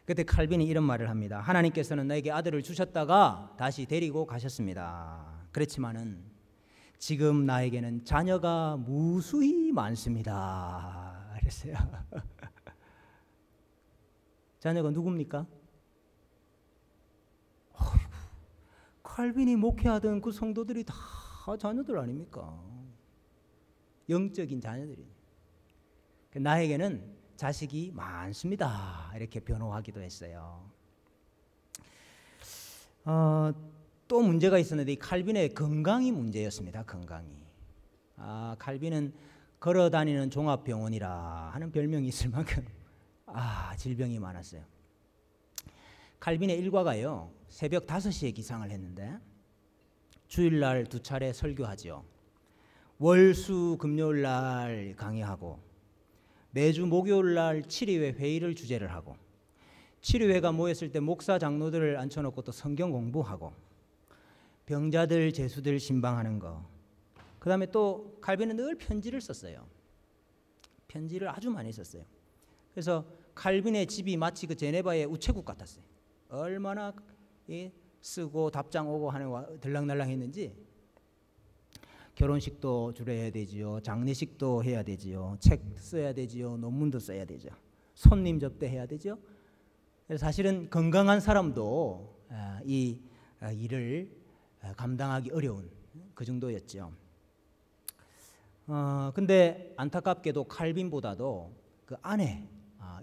그때 칼빈이 이런 말을 합니다. 하나님께서는 나에게 아들을 주셨다가 다시 데리고 가셨습니다. 그렇지만은 지금 나에게는 자녀가 무수히 많습니다. 그랬어요. 자녀가 누굽니까? 칼빈이 목회하던 그 성도들이 다 자녀들 아닙니까? 영적인 자녀들이. 나에게는 자식이 많습니다. 이렇게 변호하기도 했어요. 또 문제가 있었는데 이 칼빈의 건강이 문제였습니다. 건강이. 칼빈은 걸어다니는 종합병원이라 하는 별명이 있을 만큼 질병이 많았어요. 칼빈의 일과가요, 새벽 5시에 기상을 했는데 주일날 2차례 설교하죠. 월수 금요일날 강의하고 매주 목요일날 7위회 회의를 주재를 하고, 7위회가 모였을 때 목사 장로들을 앉혀놓고 또 성경 공부하고, 병자들 제수들 신방하는 거. 그 다음에 또 칼빈은 늘 편지를 썼어요. 편지를 아주 많이 썼어요. 그래서 칼빈의 집이 마치 그 제네바의 우체국 같았어요. 얼마나 쓰고 답장 오고 하는 들락날락 했는지. 결혼식도 주례해야 되지요. 장례식도 해야 되지요. 책 써야 되지요. 논문도 써야 되죠. 손님 접대해야 되죠. 그래서 사실은 건강한 사람도 이 일을 감당하기 어려운 그 정도였죠. 근데 안타깝게도 칼빈보다도 그 아내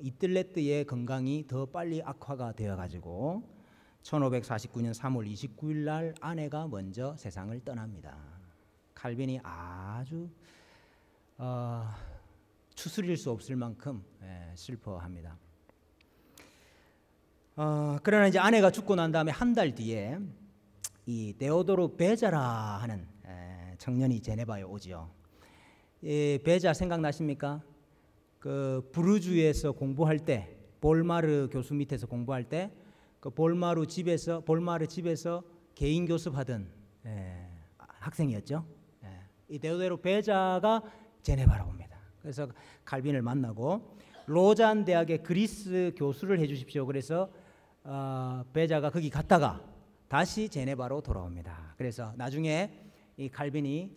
이틀레트의 건강이 더 빨리 악화가 되어가지고 1549년 3월 29일 날 아내가 먼저 세상을 떠납니다. 칼빈이 아주 추스릴 수 없을 만큼 슬퍼합니다. 그러나 이제 아내가 죽고 난 다음에 한 달 뒤에 이 데오도르 베자라 하는 청년이 제네바에 오지요. 이 베자 생각나십니까? 그 부르주에서 공부할 때, 볼마르 교수 밑에서 공부할 때 그 볼마르 집에서 개인 교습하던 학생이었죠. 이 데오도르 베자가 제네바로 옵니다. 그래서 칼빈을 만나고 로잔 대학의 그리스 교수를 해주십시오. 그래서 베자가 거기 갔다가 다시 제네바로 돌아옵니다. 그래서 나중에 이 칼빈이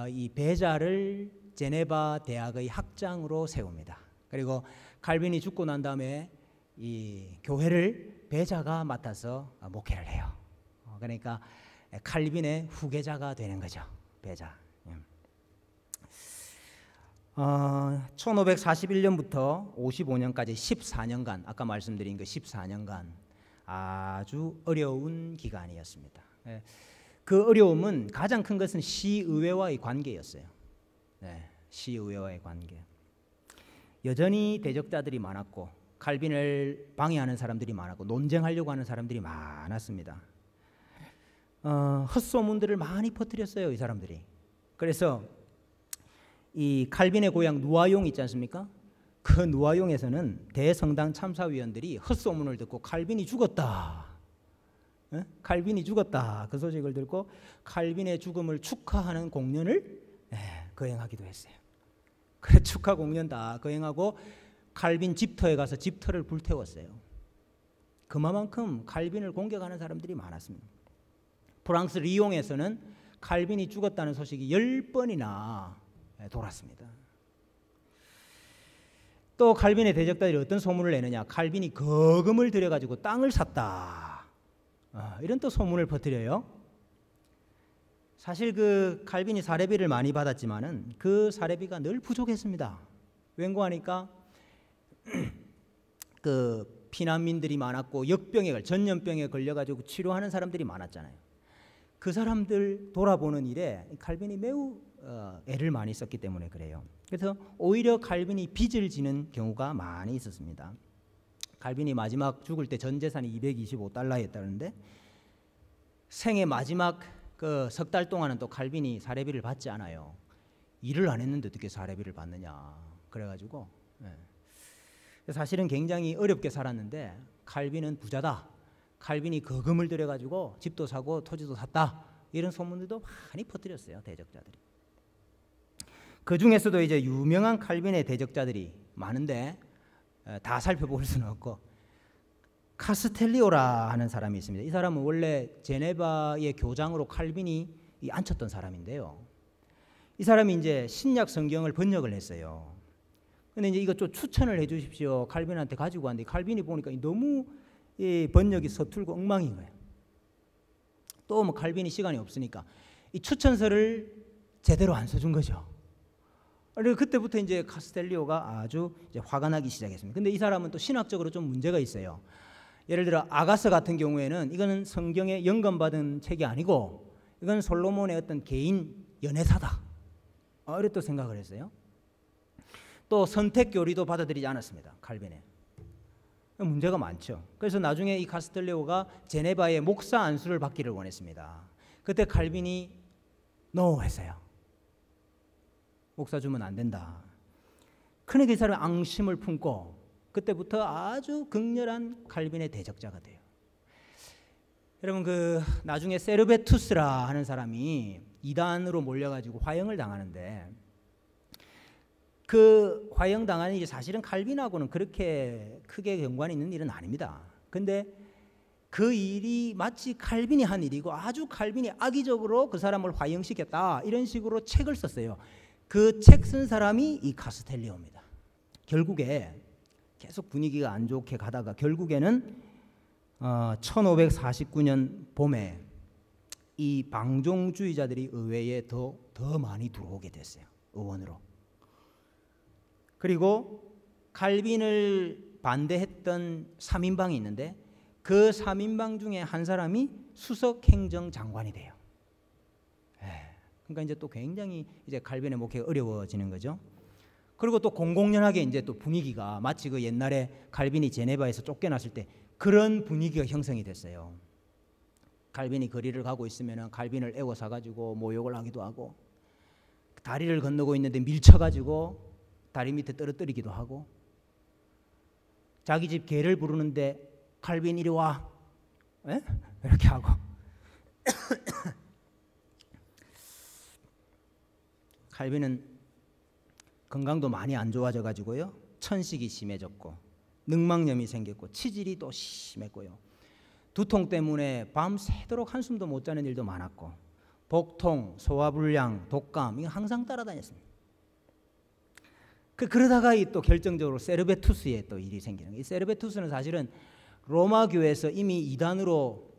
이 베자를 제네바 대학의 학장으로 세웁니다. 그리고 칼빈이 죽고 난 다음에 이 교회를 베자가 맡아서 목회를 해요. 그러니까 칼빈의 후계자가 되는 거죠. 베자. 1541년부터 55년까지 14년간, 아까 말씀드린 그 14년간 아주 어려운 기간이었습니다. 그 어려움은 가장 큰 것은 시의회와의 관계였어요. 시의회와의 관계. 여전히 대적자들이 많았고 칼빈을 방해하는 사람들이 많았고 논쟁하려고 하는 사람들이 많았습니다. 헛소문들을 많이 퍼뜨렸어요, 이 사람들이. 그래서 이 칼빈의 고향 누아용 있지 않습니까? 그 누아용에서는 대성당 참사위원들이 헛소문을 듣고 칼빈이 죽었다, 칼빈이 죽었다 그 소식을 듣고 칼빈의 죽음을 축하하는 공연을 거행하기도 했어요. 그래 축하 공연 다 거행하고 칼빈 집터에 가서 집터를 불태웠어요. 그만큼 칼빈을 공격하는 사람들이 많았습니다. 프랑스 리옹에서는 칼빈이 죽었다는 소식이 10번이나 돌았습니다. 또 칼빈의 대적자들이 어떤 소문을 내느냐, 칼빈이 거금을 들여가지고 땅을 샀다, 이런 또 소문을 퍼뜨려요. 사실 그 칼빈이 사례비를 많이 받았지만은 그 사례비가 늘 부족했습니다. 왠고하니까 그 피난민들이 많았고 전염병에 걸려가지고 치료하는 사람들이 많았잖아요. 그 사람들 돌아보는 일에 칼빈이 매우 애를 많이 썼기 때문에 그래요. 그래서 오히려 칼빈이 빚을 지는 경우가 많이 있었습니다. 칼빈이 마지막 죽을 때 전 재산이 $225였다는데 생애 마지막 그 석 달 동안은 또 칼빈이 사례비를 받지 않아요. 일을 안 했는데 어떻게 사례비를 받느냐. 그래가지고 사실은 굉장히 어렵게 살았는데 칼빈은 부자다, 칼빈이 거금을 들여가지고 집도 사고 토지도 샀다, 이런 소문들도 많이 퍼뜨렸어요, 대적자들이. 그 중에서도 이제 유명한 칼빈의 대적자들이 많은데 다 살펴볼 수는 없고, 카스텔리오라 하는 사람이 있습니다. 이 사람은 원래 제네바의 교장으로 칼빈이 앉혔던 사람인데요. 이 사람이 이제 신약 성경을 번역을 했어요. 근데 이제 이거 좀 추천을 해 주십시오, 칼빈한테 가지고 왔는데 칼빈이 보니까 너무 이 번역이 서툴고 엉망인 거예요. 또 뭐 칼빈이 시간이 없으니까 이 추천서를 제대로 안 써준 거죠. 그리고 그때부터 이제 카스텔리오가 아주 이제 화가 나기 시작했습니다. 근데 이 사람은 또 신학적으로 좀 문제가 있어요. 예를 들어 아가서 같은 경우에는 이거는 성경에 영감받은 책이 아니고 이건 솔로몬의 어떤 개인 연애사다, 이렇게 또 생각을 했어요. 또 선택 교리도 받아들이지 않았습니다, 칼빈에. 문제가 많죠. 그래서 나중에 이 카스텔리오가 제네바의 목사 안수를 받기를 원했습니다. 그때 칼빈이 NO 했어요. 목사 주면 안 된다. 그러니까 이 사람이 앙심을 품고 그때부터 아주 극렬한 칼빈의 대적자가 돼요. 여러분 그 나중에 세르베투스라 하는 사람이 이단으로 몰려가지고 화형을 당하는데, 그 화형 당하는 일이 사실은 칼빈하고는 그렇게 크게 연관이 있는 일은 아닙니다. 근데 그 일이 마치 칼빈이 한 일이고 아주 칼빈이 악의적으로 그 사람을 화형시켰다, 이런 식으로 책을 썼어요. 그 책 쓴 사람이 이 카스텔리오입니다. 결국에 계속 분위기가 안 좋게 가다가 결국에는 1549년 봄에 이 방종주의자들이 의회에 더 많이 들어오게 됐어요, 의원으로. 그리고 칼빈을 반대했던 3인방이 있는데 그 3인방 중에 한 사람이 수석 행정장관이 돼요. 그러니까 이제 또 굉장히 이제 칼빈의 목회가 어려워지는 거죠. 그리고 또 공공연하게 이제 또 분위기가 마치 그 옛날에 칼빈이 제네바에서 쫓겨났을 때 그런 분위기가 형성이 됐어요. 칼빈이 거리를 가고 있으면 칼빈을 애워싸 가지고 모욕을 하기도 하고, 다리를 건너고 있는데 밀쳐가지고 다리 밑에 떨어뜨리기도 하고, 자기 집 개를 부르는데 칼빈 이리 와, 이렇게 하고. 칼빈은 건강도 많이 안 좋아져 가지고요, 천식이 심해졌고 늑막염이 생겼고 치질이 또 심했고요, 두통 때문에 밤새도록 한숨도 못 자는 일도 많았고, 복통, 소화불량, 독감, 이거 항상 따라다녔습니다. 그러다가 또 결정적으로 세르베투스의 또 일이 생기는 거예요. 이 세르베투스는 사실은 로마 교회에서 이미 이단으로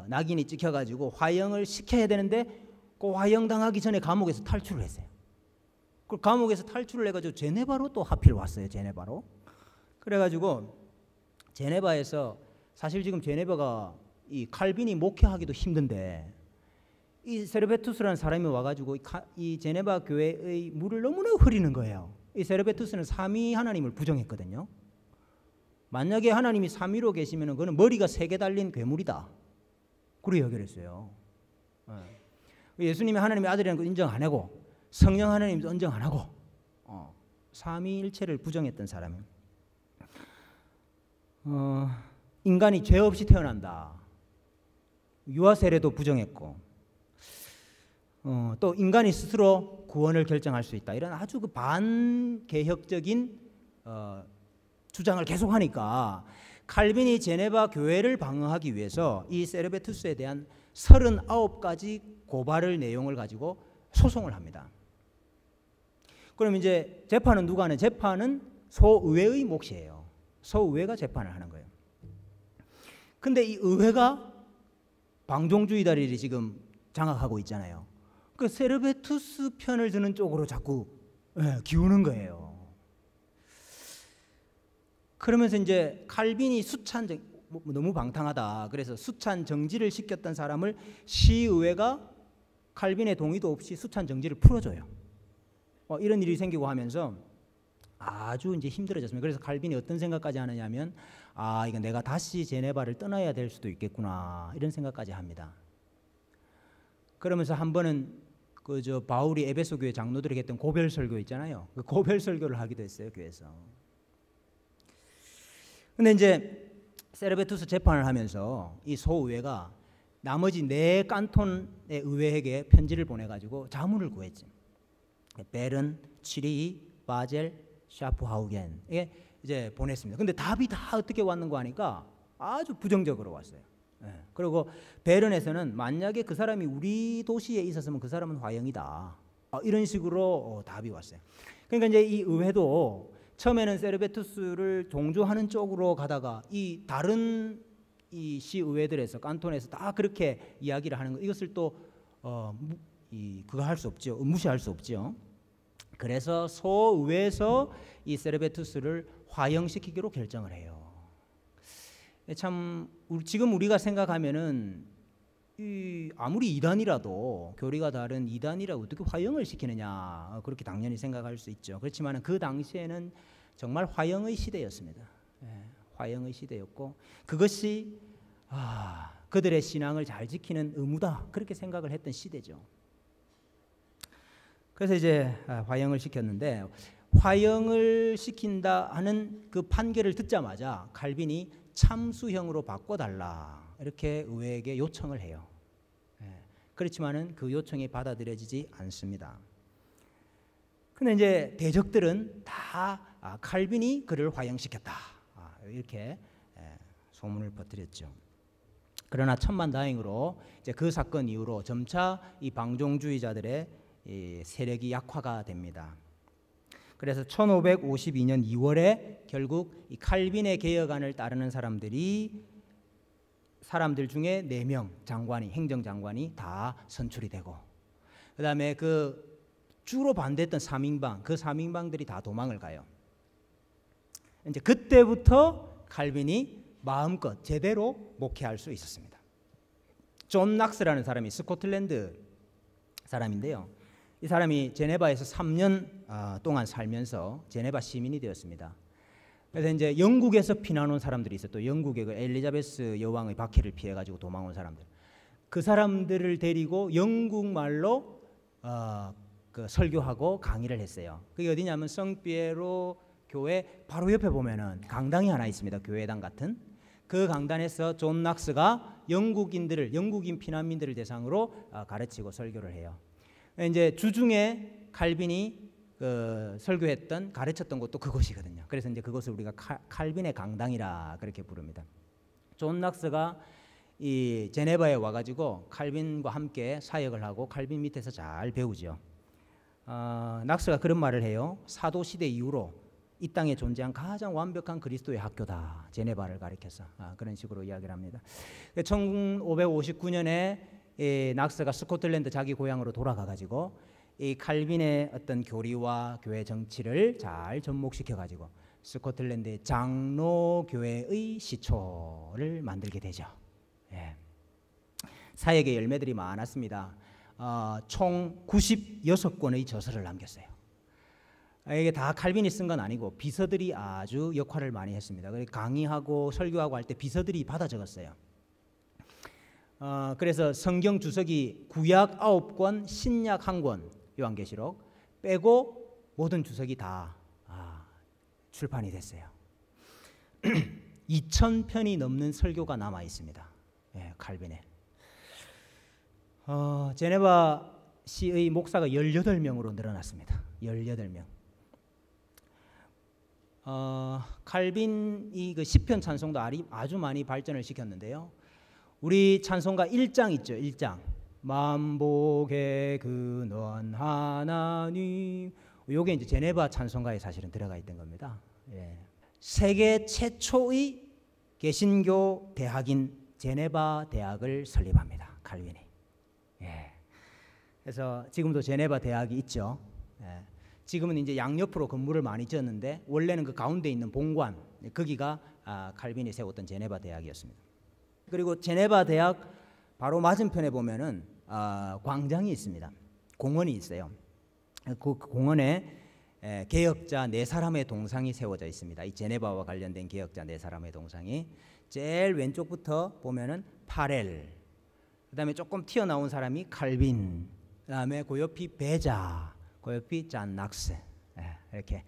낙인이 찍혀가지고 화형을 시켜야 되는데 그 화형 당하기 전에 감옥에서 탈출을 했어요. 그 감옥에서 탈출을 해가지고 제네바로 또 하필 왔어요. 제네바로. 그래가지고 제네바에서, 사실 지금 제네바가 이 칼빈이 목회하기도 힘든데 이 세르베투스라는 사람이 와가지고 이 제네바 교회의 물을 너무나 흐리는 거예요. 이 세르베투스는 삼위 하나님을 부정했거든요. 만약에 하나님이 삼위로 계시면 그거는 머리가 3개 달린 괴물이다, 그렇게 여겼어요. 예수님이 하나님의 아들이라는 걸 인정 안 하고 성령 하나님도 인정 안 하고 삼위일체를 부정했던 사람이에요. 인간이 죄 없이 태어난다. 유아 세례도 부정했고, 또 인간이 스스로 구원을 결정할 수 있다. 이런 아주 그 반개혁적인 주장을 계속하니까 칼빈이 제네바 교회를 방어하기 위해서 이 세르베투스에 대한 39가지 고발을 내용을 가지고 소송을 합니다. 그럼 이제 재판은 누가 하는? 재판은 소의회의 몫이에요. 소의회가 재판을 하는 거예요. 근데 이 의회가 방종주의자들이 지금 장악하고 있잖아요. 그 세르베투스 편을 드는 쪽으로 자꾸 기우는 거예요. 그러면서 이제 칼빈이 너무 방탕하다. 그래서 수찬 정지를 시켰던 사람을 시의회가 칼빈의 동의도 없이 수찬 정지를 풀어줘요. 이런 일이 생기고 하면서 아주 이제 힘들어졌습니다. 그래서 칼빈이 어떤 생각까지 하느냐면, 이거 내가 다시 제네바를 떠나야 될 수도 있겠구나, 이런 생각까지 합니다. 그러면서 한 번은 바울이 에베소 교회 장로들에게 했던 고별 설교 있잖아요. 그 고별 설교를 하기도 했어요, 교회에서. 근데 이제 세르베투스 재판을 하면서 이 소의회가 나머지 4 칸톤의 의회에게 편지를 보내가지고 자문을 구했지. 베른, 치리, 바젤, 샤프하우겐에 이제 보냈습니다. 근데 답이 다 어떻게 왔는가 하니까 아주 부정적으로 왔어요. 그리고 베른에서는 만약에 그 사람이 우리 도시에 있었으면 그 사람은 화형이다, 이런 식으로 답이 왔어요. 그러니까 이제 이 의회도 처음에는 세르베투스를 동조하는 쪽으로 가다가 이 다른 이 시의회들에서 칸톤에서 다 그렇게 이야기를 하는 거, 이것을 또 그거 할 수 없죠. 무시할 수 없죠. 그래서 소의회에서 이 세르베투스를 화형시키기로 결정을 해요. 참 지금 우리가 생각하면은 아무리 이단이라도, 교리가 다른 이단이라도 어떻게 화형을 시키느냐, 그렇게 당연히 생각할 수 있죠. 그렇지만 그 당시에는 정말 화형의 시대였습니다. 화형의 시대였고, 그것이 그들의 신앙을 잘 지키는 의무다, 그렇게 생각을 했던 시대죠. 그래서 이제 화형을 시켰는데, 화형을 시킨다 하는 그 판결을 듣자마자 칼빈이 참수형으로 바꿔달라, 이렇게 의회에게 요청을 해요. 그렇지만은 그 요청이 받아들여지지 않습니다. 근데 이제 대적들은 다 칼빈이 그를 화형시켰다, 이렇게 소문을 퍼뜨렸죠. 그러나 천만다행으로 이제 그 사건 이후로 점차 이 방종주의자들의 이 세력이 약화가 됩니다. 그래서 1552년 2월에 결국 이 칼빈의 개혁안을 따르는 사람들 중에 4명 장관이, 행정장관이 다 선출이 되고, 그 다음에 그 주로 반대했던 3인방, 그 3인방들이 다 도망을 가요. 이제 그때부터 칼빈이 마음껏 제대로 목회할 수 있었습니다. 존 낙스라는 사람이 스코틀랜드 사람인데요. 이 사람이 제네바에서 3년 동안 살면서 제네바 시민이 되었습니다. 그래서 이제 영국에서 피난 온 사람들이 있어요. 또 영국의 그 엘리자베스 여왕의 박해를 피해 가지고 도망 온 사람들, 그 사람들을 데리고 영국말로 그 설교하고 강의를 했어요. 그게 어디냐면 성피에로 교회 바로 옆에 보면은 강당이 하나 있습니다. 교회당 같은. 그 강단에서 존 낙스가 영국인 피난민들을 대상으로 가르치고 설교를 해요. 이제 주중에 칼빈이 설교했던, 가르쳤던 곳도 그곳이거든요. 그래서 이제 그것을 우리가 칼빈의 강당이라 그렇게 부릅니다. 존 낙스가 이 제네바에 와가지고 칼빈과 함께 사역을 하고 칼빈 밑에서 잘 배우죠. 낙스가 그런 말을 해요. 사도 시대 이후로 이 땅에 존재한 가장 완벽한 그리스도의 학교다, 제네바를 가리켜서 그런 식으로 이야기를 합니다. 1559년에 낙스가 스코틀랜드 자기 고향으로 돌아가가지고 이 칼빈의 어떤 교리와 교회 정치를 잘 접목시켜 가지고 스코틀랜드의 장로교회의 시초를 만들게 되죠. 사역의 열매들이 많았습니다. 총 96권의 저서를 남겼어요. 이게 다 칼빈이 쓴 건 아니고 비서들이 아주 역할을 많이 했습니다. 강의하고 설교하고 할 때 비서들이 받아 적었어요. 그래서 성경 주석이 구약 9권, 신약 1권, 요한계시록 빼고 모든 주석이 다 출판이 됐어요. 2,000편이 넘는 설교가 남아 있습니다. 예, 칼빈의. 제네바 시의 목사가 18명으로 늘어났습니다. 18명. 칼빈이 그 시편 찬송도 아주 많이 발전을 시켰는데요. 우리 찬송가 1장 있죠. 1장. 만복의 근원 하나님. 요게 이제 제네바 찬송가에 사실은 들어가 있던 겁니다. 예. 세계 최초의 개신교 대학인 제네바 대학을 설립합니다. 칼빈이. 예. 그래서 지금도 제네바 대학이 있죠. 예. 지금은 이제 양옆으로 건물을 많이 지었는데 원래는 그 가운데 있는 본관, 거기가 칼빈이 세웠던 제네바 대학이었습니다. 그리고 제네바 대학 바로 맞은편에 보면은 광장이 있습니다. 공원이 있어요. 그 공원에 개혁자 4사람의 동상이 세워져 있습니다. 이 제네바와 관련된 개혁자 4사람의 동상이 제일 왼쪽부터 보면은 파렐, 그다음에 조금 튀어나온 사람이 칼빈, 그다음에 그 옆이 베자, 그 옆이 잔 낙스. 이렇게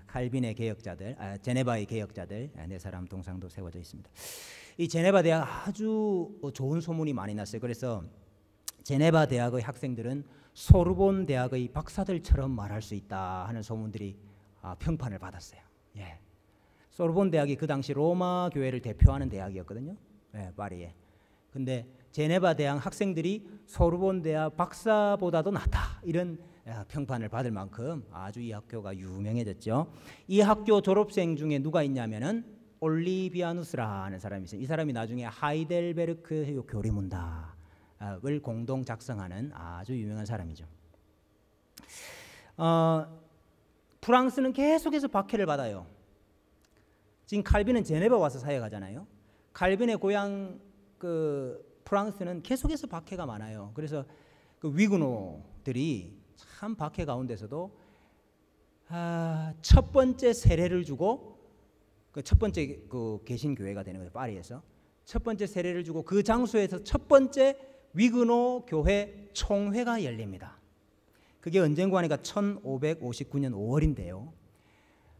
칼빈의 개혁자들, 제네바의 개혁자들 4사람 동상도 세워져 있습니다. 이 제네바 대학 아주 좋은 소문이 많이 났어요. 그래서 제네바 대학의 학생들은 소르본 대학의 박사들처럼 말할 수 있다 하는 소문들이 평판을 받았어요. 예. 소르본 대학이 그 당시 로마 교회를 대표하는 대학이었거든요. 예, 파리에. 근데 제네바 대학 학생들이 소르본 대학 박사보다도 낫다 이런 평판을 받을 만큼 아주 이 학교가 유명해졌죠. 이 학교 졸업생 중에 누가 있냐면은 올리비아누스라는 사람이 있어요. 이 사람이 나중에 하이델베르크 교리문답을 공동 작성하는 아주 유명한 사람이죠. 프랑스는 계속해서 박해를 받아요. 지금 칼빈은 제네바 와서 사역하잖아요. 칼빈의 고향 그 프랑스는 계속해서 박해가 많아요. 그래서 그 위구노들이 참 박해 가운데서도 첫 번째 세례를 주고 그 첫 번째 그 개신 교회가 되는 거예요. 파리에서 첫 번째 세례를 주고 그 장소에서 첫 번째 위그노 교회 총회가 열립니다. 그게 언젠가 하니까 1559년 5월인데요.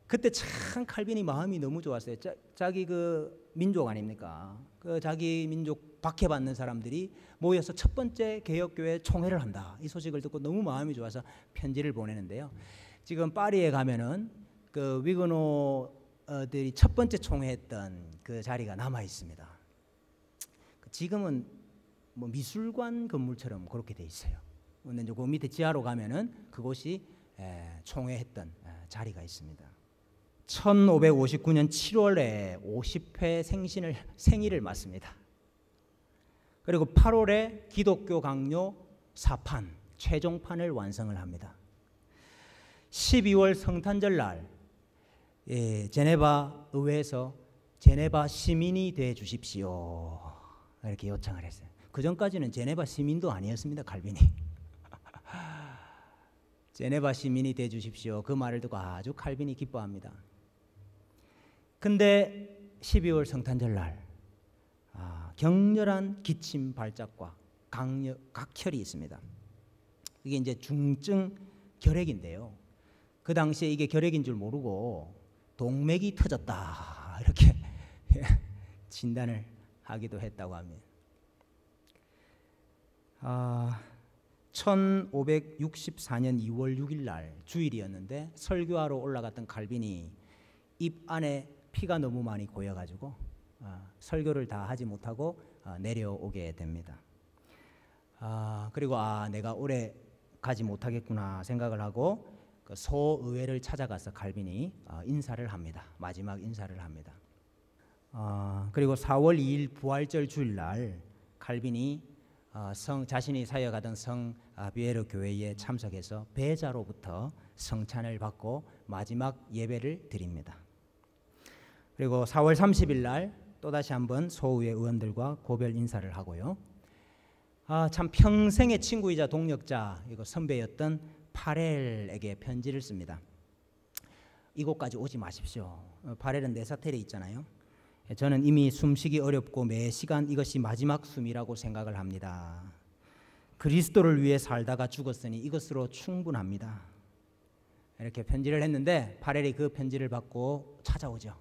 그때 참 칼빈이 마음이 너무 좋았어요. 자기 그 민족 아닙니까? 그 자기 민족 박해받는 사람들이 모여서 첫 번째 개혁교회 총회를 한다. 이 소식을 듣고 너무 마음이 좋아서 편지를 보내는데요. 지금 파리에 가면은 그 위그노들이 첫 번째 총회했던 그 자리가 남아 있습니다. 지금은 뭐 미술관 건물처럼 그렇게 돼 있어요. 근데 이제 그 밑에 지하로 가면은 그곳이 총회했던 자리가 있습니다. 1559년 7월에 50회 생일을 맞습니다. 그리고 8월에 기독교 강요 4판 최종판을 완성을 합니다. 12월 성탄절 날 제네바 의회에서 제네바 시민이 돼 주십시오 이렇게 요청을 했어요. 그 전까지는 제네바 시민도 아니었습니다. 칼빈이. 제네바 시민이 돼 주십시오. 그 말을 듣고 아주 칼빈이 기뻐합니다. 근데 12월 성탄절 날 격렬한 기침 발작과 각혈이 있습니다. 이게 이제 중증 결핵인데요. 그 당시에 이게 결핵인 줄 모르고 동맥이 터졌다 이렇게 진단을 하기도 했다고 합니다. 1564년 2월 6일 날 주일이었는데 설교하러 올라갔던 칼빈이 입 안에 피가 너무 많이 고여가지고 설교를 다 하지 못하고 내려오게 됩니다. 그리고 내가 오래 가지 못하겠구나 생각을 하고 그 소의회를 찾아가서 칼빈이 인사를 합니다. 마지막 인사를 합니다. 그리고 4월 2일 부활절 주일날 칼빈이 자신이 사역하던 성 비에르 교회에 참석해서 배자로부터 성찬을 받고 마지막 예배를 드립니다. 그리고 4월 30일 날 또다시 한번 소의회 의원들과 고별 인사를 하고요. 참 평생의 친구이자 동력자 이거 선배였던 파렐에게 편지를 씁니다. 이곳까지 오지 마십시오. 파렐은 네사텔에 있잖아요. 저는 이미 숨쉬기 어렵고 매 시간 이것이 마지막 숨이라고 생각을 합니다. 그리스도를 위해 살다가 죽었으니 이것으로 충분합니다. 이렇게 편지를 했는데 파렐이 그 편지를 받고 찾아오죠.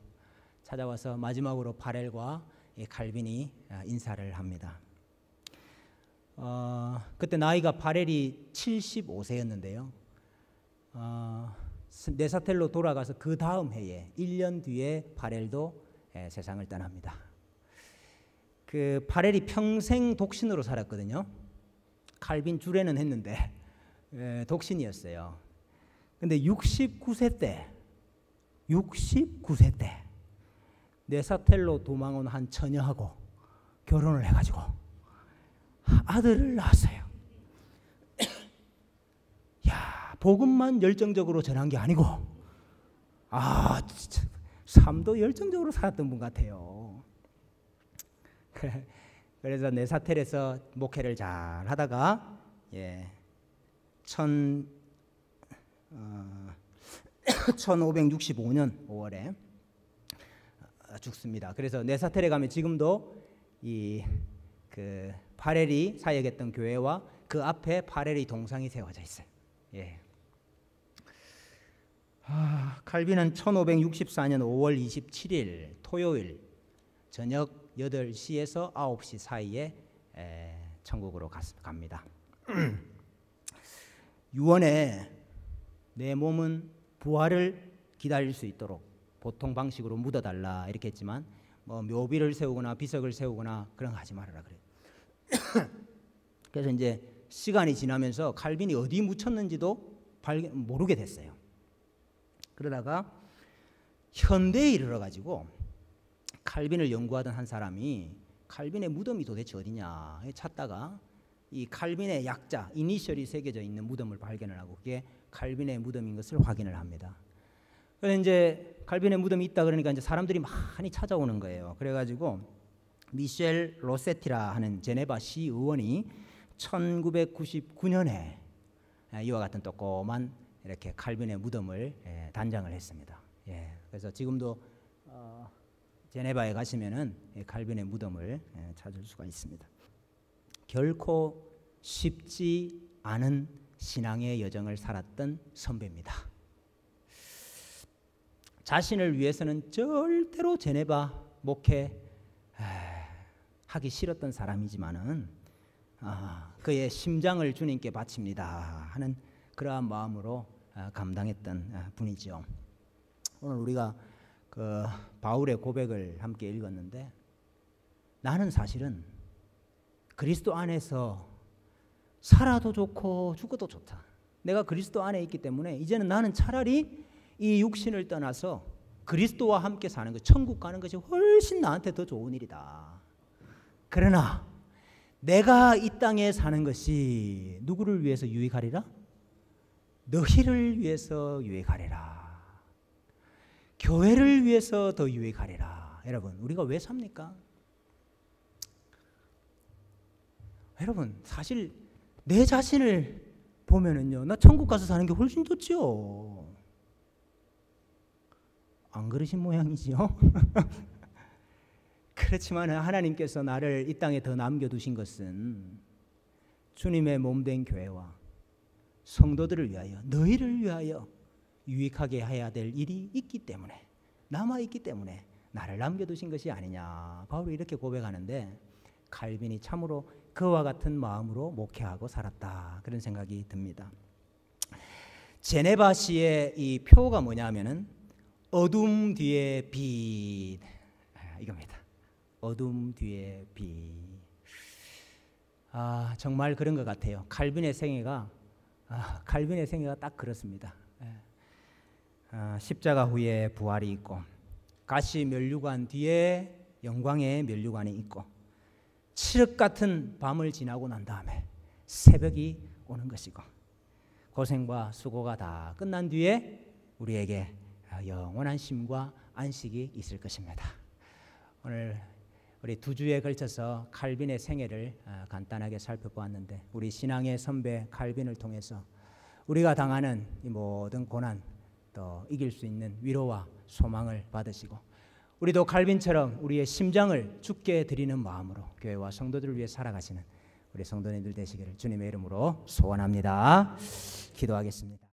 찾아와서 마지막으로 파렐과 칼빈이 인사를 합니다. 그때 나이가 파렐이 75세였는데요. 네사텔로 돌아가서 그 다음 해에 1년 뒤에 파렐도 세상을 떠납니다. 그 파렐이 평생 독신으로 살았거든요. 칼빈 주례는 했는데 독신이었어요. 근데 69세 때 네사텔로 도망온 한 처녀하고 결혼을 해가지고 아들을 낳았어요. 야, 복음만 열정적으로 전한 게 아니고 진짜 삶도 열정적으로 살았던 분 같아요. 그래서 네사텔에서 목회를 잘 하다가 1565년 5월에 죽습니다. 그래서 네사텔에 가면 지금도 그 파렐이 사역했던 교회와 그 앞에 파렐의 동상이 세워져 있어요. 칼빈은 1564년 5월 27일 토요일 저녁 8시에서 9시 사이에 천국으로 갑니다. 유언에 내 몸은 부활을 기다릴 수 있도록 보통 방식으로 묻어달라 이렇게 했지만 뭐 묘비를 세우거나 비석을 세우거나 그런 거 하지 말아라 그래요. 그래서 이제 시간이 지나면서 칼빈이 어디 묻혔는지도 모르게 됐어요. 그러다가 현대에 이르러 가지고 칼빈을 연구하던 한 사람이 칼빈의 무덤이 도대체 어디냐 찾다가 이 칼빈의 약자 이니셜이 새겨져 있는 무덤을 발견을 하고 그게 칼빈의 무덤인 것을 확인을 합니다. 그래서 이제 칼빈의 무덤이 있다 그러니까 이제 사람들이 많이 찾아오는 거예요. 그래가지고 미셸 로세티라 하는 제네바 시의원이 1999년에 이와 같은 조그만 이렇게 칼빈의 무덤을 단장을 했습니다. 그래서 지금도 제네바에 가시면은 칼빈의 무덤을 찾을 수가 있습니다. 결코 쉽지 않은 신앙의 여정을 살았던 선배입니다. 자신을 위해서는 절대로 제네바 목회 하기 싫었던 사람이지만은 그의 심장을 주님께 바칩니다 하는 그러한 마음으로 감당했던 분이죠. 오늘 우리가 그 바울의 고백을 함께 읽었는데 나는 사실은 그리스도 안에서 살아도 좋고 죽어도 좋다. 내가 그리스도 안에 있기 때문에 이제는 나는 차라리 이 육신을 떠나서 그리스도와 함께 사는 것, 천국 가는 것이 훨씬 나한테 더 좋은 일이다. 그러나 내가 이 땅에 사는 것이 누구를 위해서 유익하리라? 너희를 위해서 유익하리라. 교회를 위해서 더 유익하리라. 여러분, 우리가 왜 삽니까? 여러분, 사실 내 자신을 보면은요, 나 천국 가서 사는 게 훨씬 좋지요. 안 그러신 모양이지요? 그렇지만 하나님께서 나를 이 땅에 더 남겨두신 것은 주님의 몸된 교회와 성도들을 위하여, 너희를 위하여 유익하게 해야 될 일이 있기 때문에, 남아있기 때문에 나를 남겨두신 것이 아니냐. 바울이 이렇게 고백하는데 칼빈이 참으로 그와 같은 마음으로 목회하고 살았다. 그런 생각이 듭니다. 제네바시의 이 표가 뭐냐면은 어둠 뒤에 빛, 이겁니다. 어둠 뒤에 빛. 정말 그런 것 같아요. 칼빈의 생애가 딱 그렇습니다. 십자가 후에 부활이 있고 가시 면류관 뒤에 영광의 면류관이 있고 칠흑 같은 밤을 지나고 난 다음에 새벽이 오는 것이고 고생과 수고가 다 끝난 뒤에 우리에게 영원한 쉼과 안식이 있을 것입니다. 오늘 우리 2주에 걸쳐서 칼빈의 생애를 간단하게 살펴보았는데 우리 신앙의 선배 칼빈을 통해서 우리가 당하는 이 모든 고난 또 이길 수 있는 위로와 소망을 받으시고 우리도 칼빈처럼 우리의 심장을 주께 드리는 마음으로 교회와 성도들을 위해 살아가시는 우리 성도님들 되시기를 주님의 이름으로 소원합니다. 기도하겠습니다.